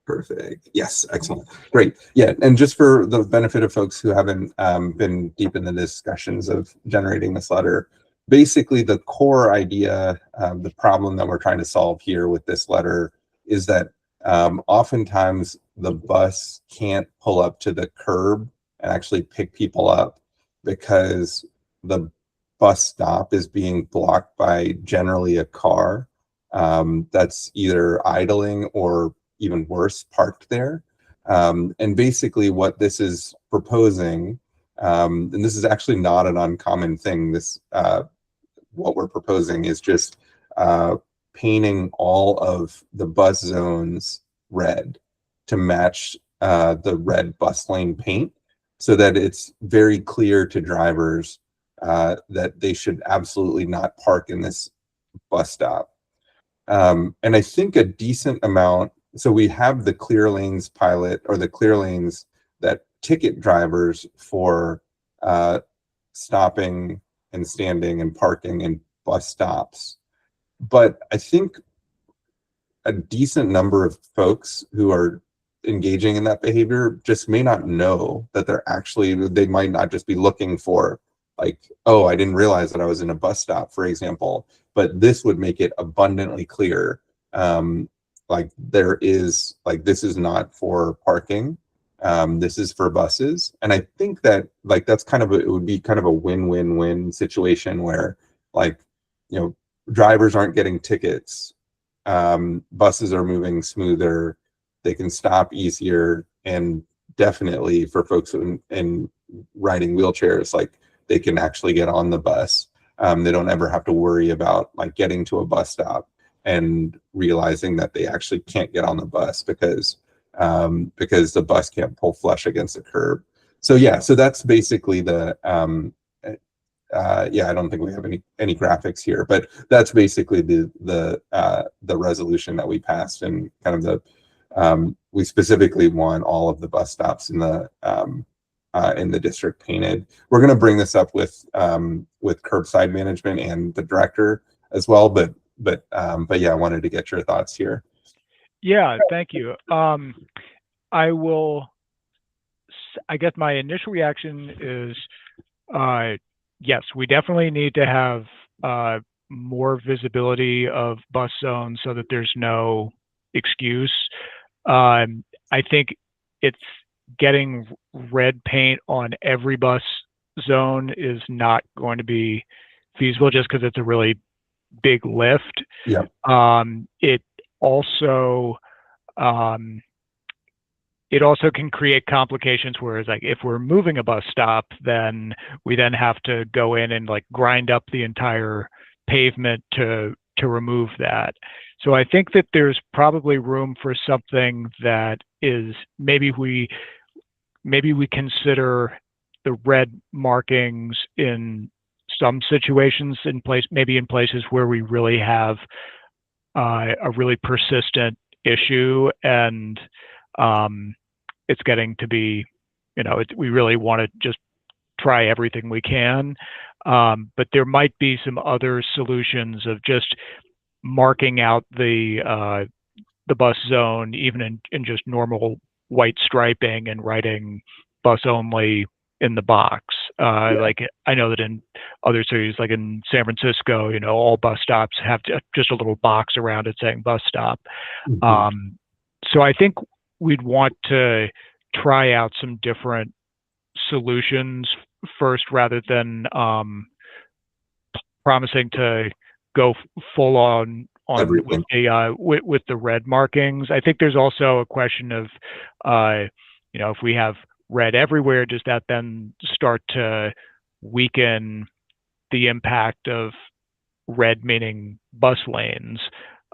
Perfect. Yes, excellent. Great. Yeah, and just for the benefit of folks who haven't been deep in the discussions of generating this letter, basically the core idea, the problem that we're trying to solve here with this letter is that oftentimes the bus can't pull up to the curb and actually pick people up because the bus stop is being blocked by generally a car that's either idling or even worse, parked there. And basically what this is proposing, and this is actually not an uncommon thing, what we're proposing is just painting all of the bus zones red to match the red bus lane paint, so that it's very clear to drivers that they should absolutely not park in this bus stop. And I think a decent amount, so we have the clear lanes pilot, or the clear lanes that ticket drivers for stopping and standing and parking in bus stops. But I think a decent number of folks who are engaging in that behavior just may not know that they might not just be looking for like, oh, I didn't realize that I was in a bus stop, for example. But this would make it abundantly clear, like this is not for parking, this is for buses. And I think that like that's it would be kind of a win-win-win situation where, like, you know, drivers aren't getting tickets, buses are moving smoother, they can stop easier, and definitely for folks in riding wheelchairs, like they can actually get on the bus. They don't ever have to worry about like getting to a bus stop and realizing that they actually can't get on the bus because the bus can't pull flush against the curb. So yeah, so that's basically the yeah, I don't think we have any graphics here, but that's basically the resolution that we passed, and kind of the we specifically want all of the bus stops in the district painted. We're going to bring this up with curbside management and the director as well, but yeah, I wanted to get your thoughts here. Yeah, thank you. I guess my initial reaction is, yes, we definitely need to have more visibility of bus zones so that there's no excuse. I think it's getting red paint on every bus zone is not going to be feasible just because it's a really big lift. Yeah. It also can create complications, whereas like if we're moving a bus stop, then we then have to go in and like grind up the entire pavement to remove that. So I think that there's probably room for something that is maybe we consider the red markings in some situations in place, maybe in places where we really have a really persistent issue, and it's getting to be, we really want to just try everything we can. But there might be some other solutions of just marking out the bus zone, even in just normal white striping, and writing bus only in the box. Like I know that in other cities, like in San Francisco, all bus stops have just a little box around it saying bus stop. So I think we'd want to try out some different solutions first, rather than promising to go full on Everything. with the red markings. I think there's also a question of, if we have red everywhere, does that then start to weaken the impact of red meaning bus lanes?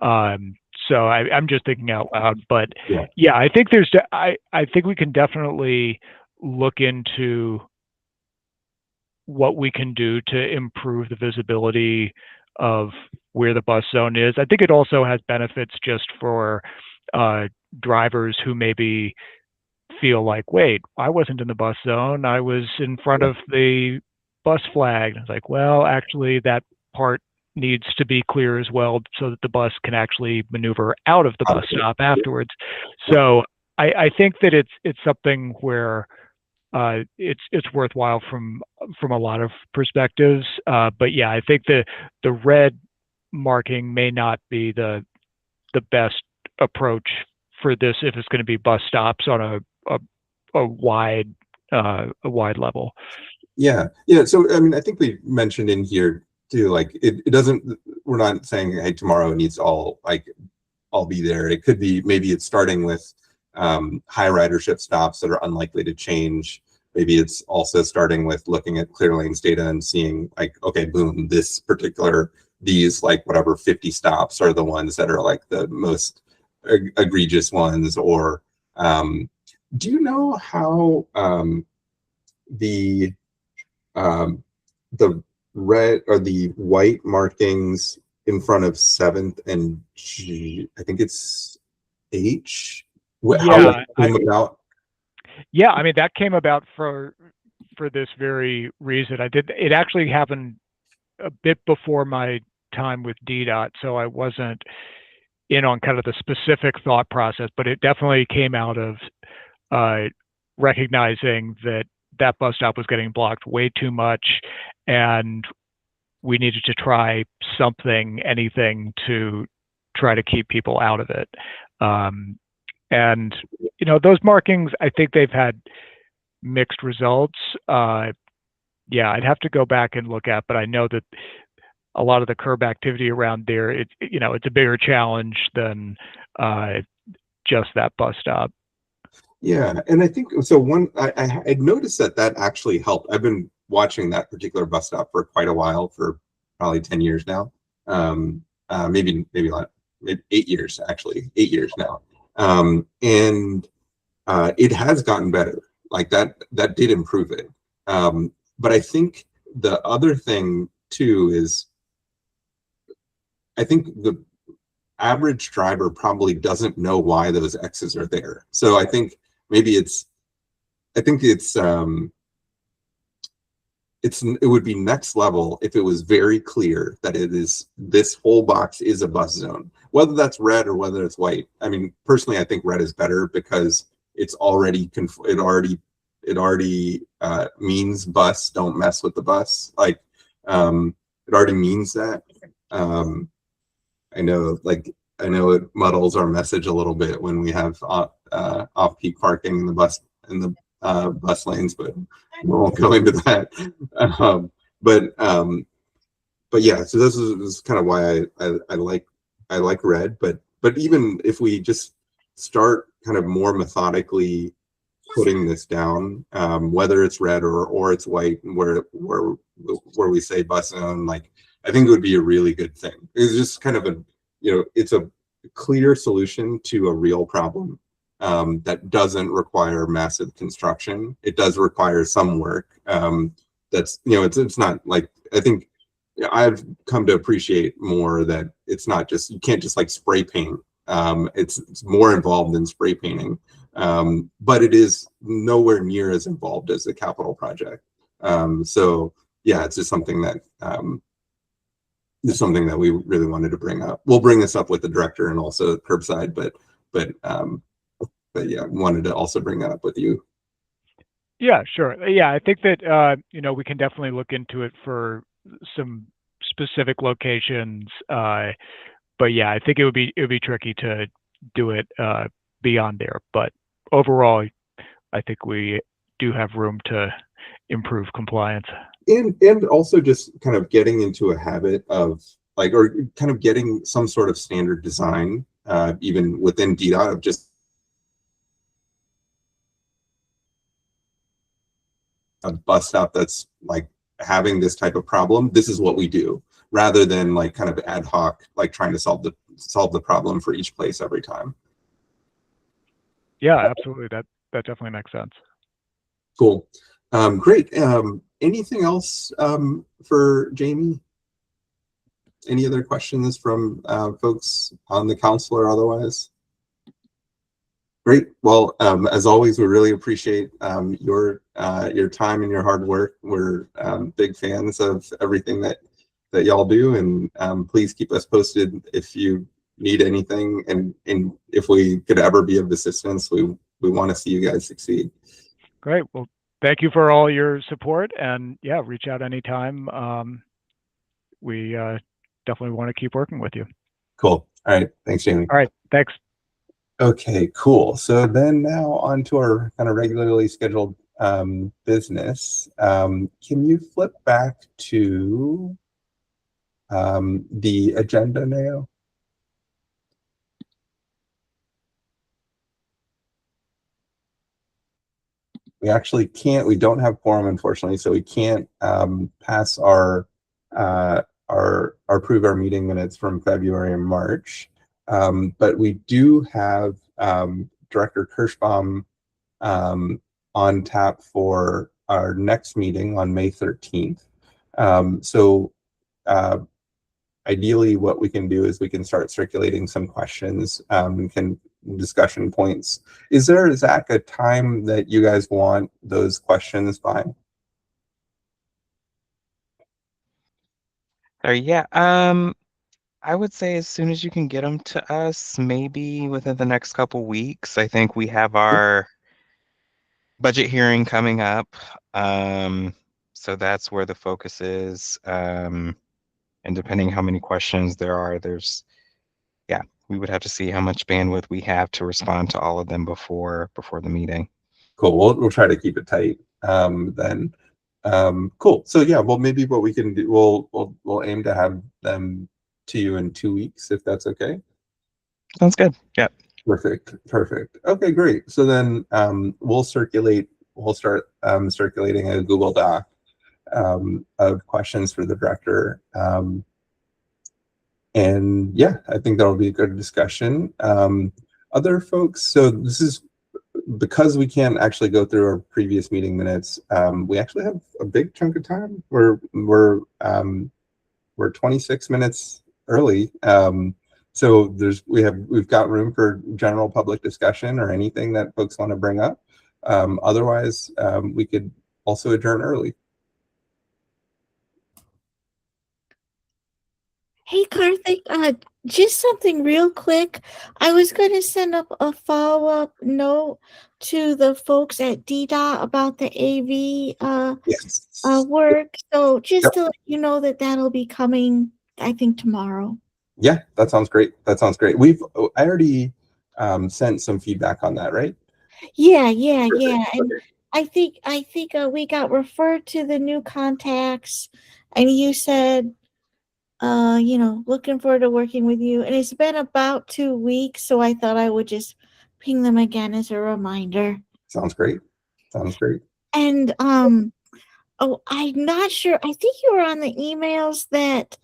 So I'm just thinking out loud, but yeah, I think I think we can definitely look into what we can do to improve the visibility of where the bus zone is. I think it also has benefits just for drivers who maybe feel like, wait, I wasn't in the bus zone, I was in front of the bus flag. It's like, well, actually that part needs to be clear as well, so that the bus can actually maneuver out of the bus stop afterwards. So I think that it's something where it's worthwhile from a lot of perspectives. But yeah, I think the red marking may not be the best approach for this if it's going to be bus stops on a wide level. Yeah. So I mean, I think we mentioned in here too, like it doesn't. We're not saying, hey, tomorrow it needs to all be there. It could be, maybe it's starting with high ridership stops that are unlikely to change. Maybe it's also starting with looking at clear lanes data and seeing like, okay, boom, these like whatever 50 stops are the ones that are like the most egregious ones. Or do you know how the red or the white markings in front of 7th and G, I think it's H, how that came about? Yeah, I mean, that came about for this very reason. It actually happened a bit before my time with DDOT, so I wasn't in on kind of the specific thought process, but it definitely came out of recognizing that bus stop was getting blocked way too much, and we needed to try anything to try to keep people out of it. And those markings, I think they've had mixed results. Yeah, I'd have to go back and look at, but I know that a lot of the curb activity around there, it's a bigger challenge than just that bus stop. Yeah, and I think so. I noticed that actually helped. I've been watching that particular bus stop for quite a while, for probably 10 years now. Maybe 8 years, actually, 8 years now. And it has gotten better. Like that did improve it. But I think the other thing too is, I think the average driver probably doesn't know why those X's are there. So I think maybe it would be next level if it was very clear that this whole box is a bus zone, whether that's red or whether it's white. I mean, personally, I think red is better because it already means bus, don't mess with the bus. Like, it already means that. I know it muddles our message a little bit when we have off-peak parking in the bus lanes, but we won't go into that. But yeah, so this is kind of why I like red. But even if we just start kind of more methodically putting this down, whether it's red or it's white, where we say bus zone, like, I think it would be a really good thing. It's just kind of it's a clear solution to a real problem that doesn't require massive construction. It does require some work, that's, it's not like, I think I've come to appreciate more that it's not just, you can't just like spray paint. It's more involved than spray painting, but it is nowhere near as involved as a capital project. So yeah, it's just something that we really wanted to bring up. We'll bring this up with the director and also curbside, but yeah, wanted to also bring that up with you. Yeah, sure. Yeah, I think that we can definitely look into it for some specific locations. But yeah, I think it would be tricky to do it beyond there. But overall, I think we do have room to improve compliance. And also just kind of getting into a habit of like, or kind of getting some sort of standard design, even within DDOT, of just a bus stop that's like having this type of problem. This is what we do, rather than like kind of ad hoc, like trying to solve the problem for each place every time. Yeah, absolutely. That definitely makes sense. Cool. Great. Anything else for Jamie? Any other questions from folks on the council or otherwise? Great. Well, as always, we really appreciate your time and your hard work. We're big fans of everything that y'all do, and please keep us posted if you need anything, and if we could ever be of assistance. We want to see you guys succeed. Great. Well, thank you for all your support, and yeah, reach out anytime. We definitely want to keep working with you. Cool. All right. Thanks, Jamie. All right. Thanks. Okay, cool. So then now on to our kind of regularly scheduled business. Can you flip back to the agenda now? We actually can't, we don't have quorum, unfortunately, so we can't pass our approve our meeting minutes from February and March. But we do have Director Kirschbaum on tap for our next meeting on May 13th. So ideally what we can do is we can start circulating some questions and discussion points. Is there, Zach, a time that you guys want those questions by? Yeah, I would say as soon as you can get them to us, maybe within the next couple weeks. I think we have our budget hearing coming up, so that's where the focus is. And depending how many questions there are, we would have to see how much bandwidth we have to respond to all of them before the meeting. Cool. We'll try to keep it tight then. Cool. So yeah, well, maybe what we can do, we'll aim to have them to you in 2 weeks, if that's okay. Sounds good. Yeah. Perfect. Okay, great. So then we'll start circulating a Google Doc of questions for the director. And yeah, I think that'll be a good discussion. Other folks, so this is because we can't actually go through our previous meeting minutes. We actually have a big chunk of time. We're 26 minutes early. So we've got room for general public discussion or anything that folks want to bring up. Otherwise, we could also adjourn early. Hey, Karthik, just something real quick. I was going to send up a follow-up note to the folks at DDOT about the AV Yes. work. So just to let you know that that'll be coming, I think, tomorrow. Yeah, that sounds great. I already sent some feedback on that, right? Yeah. And I think we got referred to the new contacts, and you said, looking forward to working with you. And it's been about 2 weeks, so I thought I would just ping them again as a reminder. Sounds great. And I'm not sure. I think you were on the emails that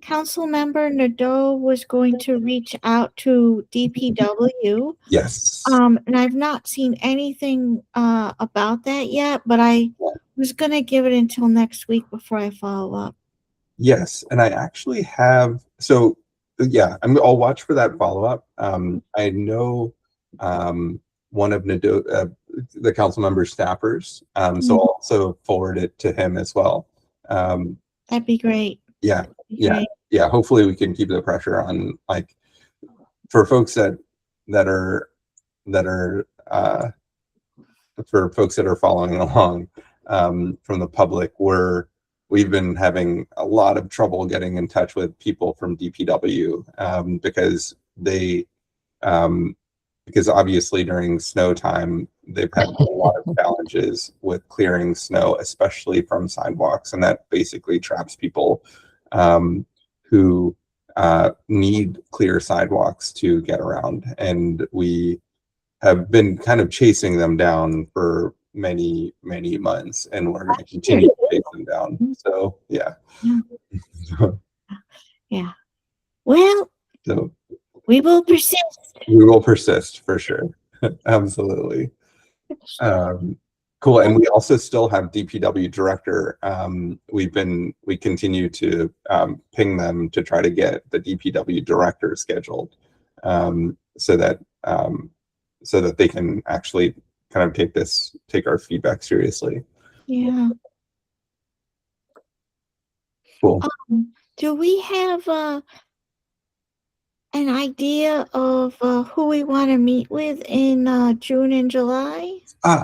Council Member Nadeau was going to reach out to DPW. Yes. And I've not seen anything about that yet, but I was going to give it until next week before I follow up. Yes, and I actually have, so yeah, I'll watch for that follow-up. I know one of the council member's staffers, so I'll also forward it to him as well. That'd be great. Yeah, That'd be yeah, great. yeah. Hopefully we can keep the pressure on, like, for folks that are for folks that are following along from the public. We've been having a lot of trouble getting in touch with people from DPW because because obviously during snow time, they've had a lot of challenges with clearing snow, especially from sidewalks. And that basically traps people who need clear sidewalks to get around. And we have been kind of chasing them down for many months, and we're going to continue to chase them down. So yeah. Yeah. Well, So we will persist. we will persist for sure. Absolutely. Cool. And we also still have DPW director. We continue to ping them to try to get the DPW director scheduled so that they can actually kind of take our feedback seriously. Yeah. Cool. Do we have an idea of who we want to meet with in June and July?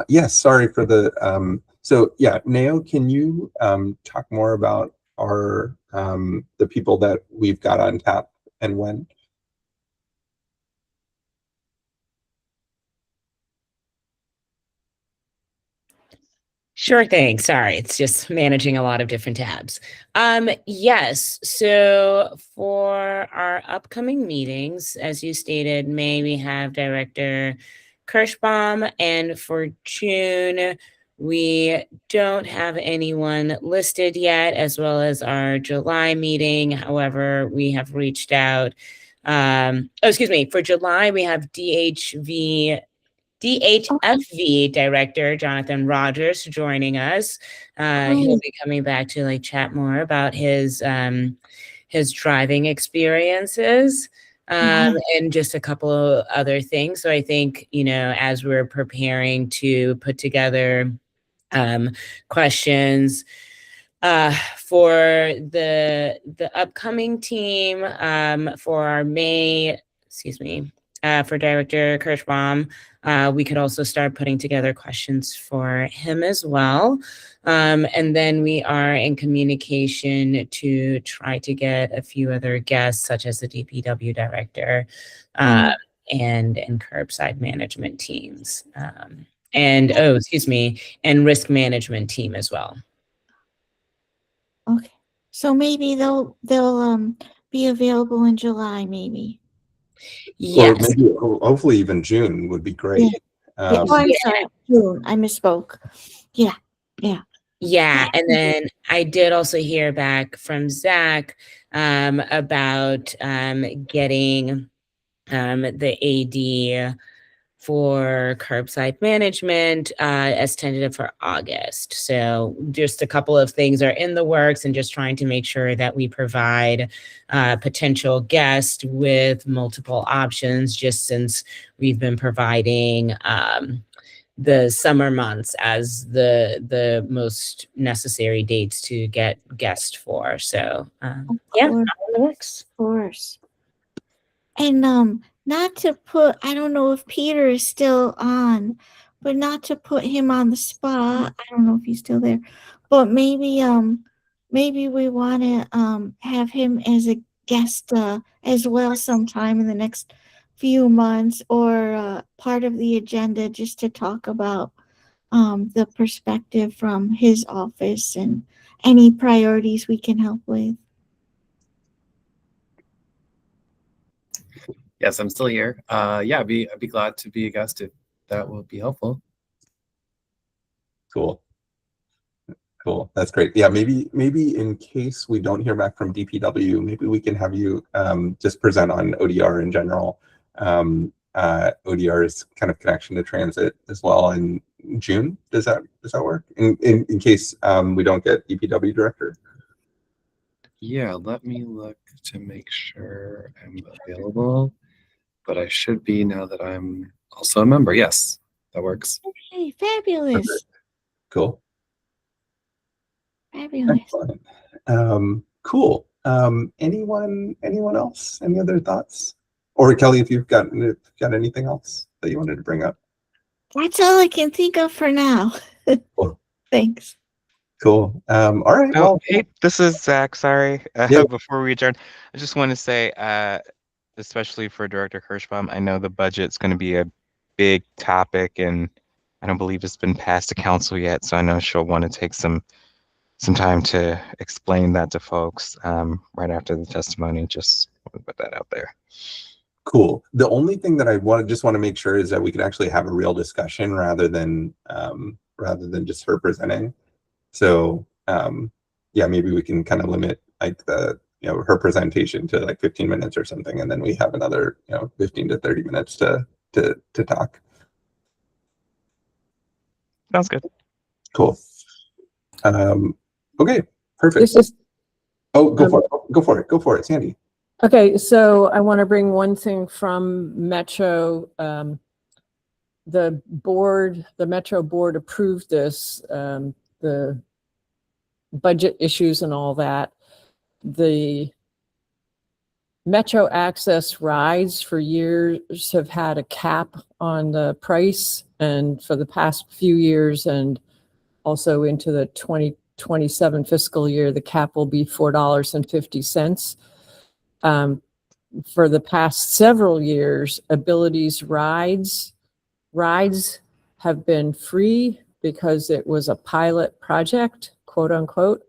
Yes, sorry for the, so yeah, Nao, can you talk more about the people that we've got on tap and when? Sure thing. Sorry, it's just managing a lot of different tabs. Yes, so for our upcoming meetings, as you stated, May we have Director Kirschbaum, and for June, we don't have anyone listed yet, as well as our July meeting. However, we have reached out. For July, we have DHFV Director Jonathan Rogers joining us. He'll be coming back to chat more about his driving experiences and just a couple of other things. So I think, as we're preparing to put together questions for the upcoming team for our for Director Kirschbaum, we could also start putting together questions for him as well. And then we are in communication to try to get a few other guests, such as the DPW director and curbside management teams. And risk management team as well. Okay. So maybe they'll be available in July, maybe. Or Yes. maybe, hopefully even June would be great. I'm sorry, June. I misspoke. Yeah. Yeah, and then I did also hear back from Zach about getting the AD for curbside management as tentative for August. So just a couple of things are in the works, and just trying to make sure that we provide potential guests with multiple options, just since we've been providing the summer months as the most necessary dates to get guests for. So yeah, all in the works. Of course. And not to put, I don't know if Peter is still on, but not to put him on the spot. I don't know if he's still there, but maybe we want to have him as a guest as well sometime in the next few months, or part of the agenda, just to talk about the perspective from his office and any priorities we can help with. Yes, I'm still here. Yeah, I'd be glad to be a guest if that will be helpful. Cool. That's great. Yeah, maybe in case we don't hear back from DPW, maybe we can have you just present on ODR in general. ODR's kind of connection to transit as well, and June. Does that work? In case we don't get EPW director. Yeah, let me look to make sure I'm available. But I should be now that I'm also a member. Yes, that works. Hey, fabulous. Cool. Fabulous. Excellent. Cool. Anyone else? Any other thoughts? Or Kelly, if you've got anything else that you wanted to bring up? That's all I can think of for now. Cool. Thanks. Cool. All right. Oh, Well, hey, this is Zach. Sorry. Yeah. Before we adjourn, I just want to say, especially for Director Kirschbaum, I know the budget's going to be a big topic, and I don't believe it's been passed to council yet. So I know she'll want to take some time to explain that to folks right after the testimony. Just want to put that out there. cool. The only thing that I just want to make sure is that we can actually have a real discussion rather than just her presenting. So yeah, maybe we can kind of limit like her presentation to like 15 minutes or something, and then we have another 15 to 30 minutes to talk. Sounds good. Cool. Okay, perfect. This is Oh, go for it. Go for it, Sandy. okay. So I want to bring one thing from Metro. The Metro board approved this, the budget issues and all that. The Metro Access rides for years have had a cap on the price, and for the past few years and also into the 2027 fiscal year, the cap will be $4.50. For the past several years, Abilities rides have been free because it was a pilot project, quote unquote.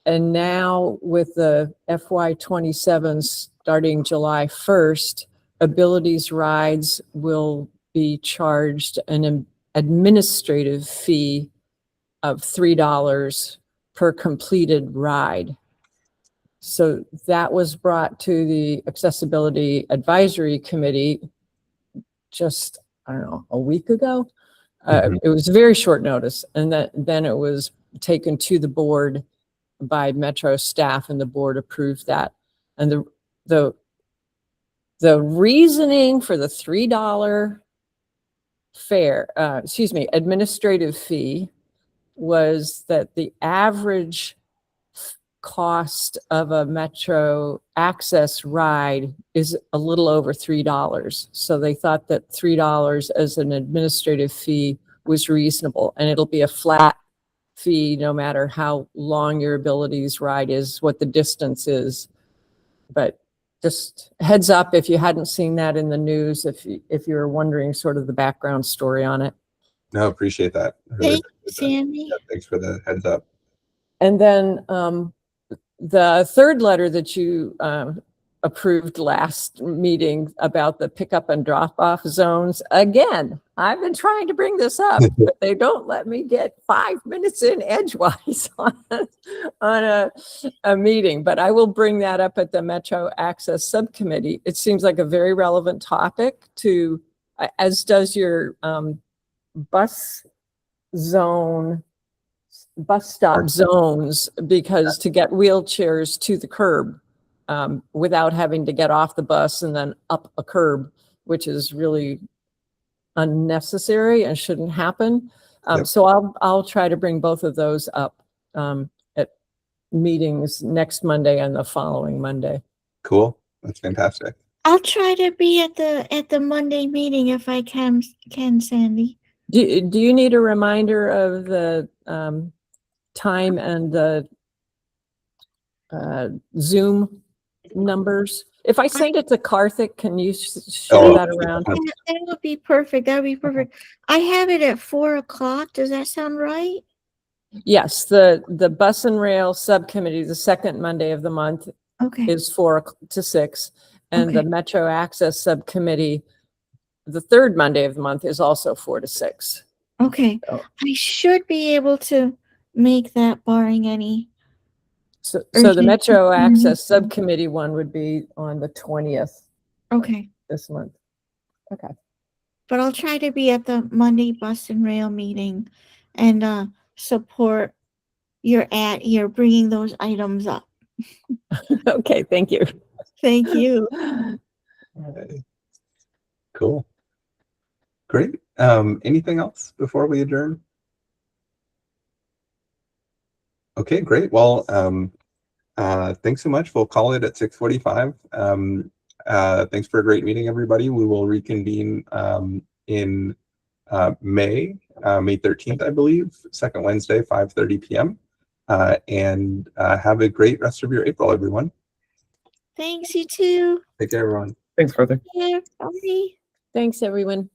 And now with the FY27 starting July 1st, Abilities rides will be charged an administrative fee of $3 per completed ride. So that was brought to the Accessibility Advisory Committee just, I don't know, a week ago. It was very short notice, and then it was taken to the board by Metro staff, and the board approved that. And the reasoning for the $3 administrative fee was that the average cost of a Metro Access ride is a little over $3. So they thought that $3 as an administrative fee was reasonable, and it'll be a flat fee no matter how long your Abilities ride is, what the distance is. But just heads up if you hadn't seen that in the news, if you're wondering sort of the background story on it. No, appreciate that. Thank you, Sandy. Yeah, thanks for the heads up. And then the third letter that you approved last meeting about the pickup and drop off zones. Again, I've been trying to bring this up, but they don't let me get 5 minutes in edgewise on a meeting. But I will bring that up at the Metro Access Subcommittee. It seems like a very relevant topic to, as does your bus stop zones, because to get wheelchairs to the curb without having to get off the bus and then up a curb, which is really unnecessary and shouldn't happen. Yep. So I'll try to bring both of those up at meetings next Monday and the following Monday. Cool. That's fantastic. I'll try to be at the Monday meeting if I can, Sandy. Do you need a reminder of the time and the Zoom numbers? If I send it to Karthik, can you share that around? That would be perfect. That would be perfect. I have it at 4:00. Does that sound right? Yes, the Bus and Rail Subcommittee, the second Monday of the month, Okay. is 4 to 6, and the Okay. Metro Access Subcommittee, the third Monday of the month, is also 4 to 6. Okay. So- I should be able to make that barring any. So the Urgent Metro Access meeting. Subcommittee one would be on the 20th Okay. this month. Okay. but I'll try to be at the Monday bus and rail meeting and support your bringing those items up. Okay, thank you. Thank you. Okay. Cool. Great. Anything else before we adjourn? Okay, great. Well, thanks so much. We'll call it at 6:45. Thanks for a great meeting, everybody. We will reconvene in May 13th, I believe, second Wednesday, 5:30 p.m. And have a great rest of your April, everyone. Thanks, you too. Take care, everyone. Thanks, Arthur. Yeah, bye. Thanks, everyone.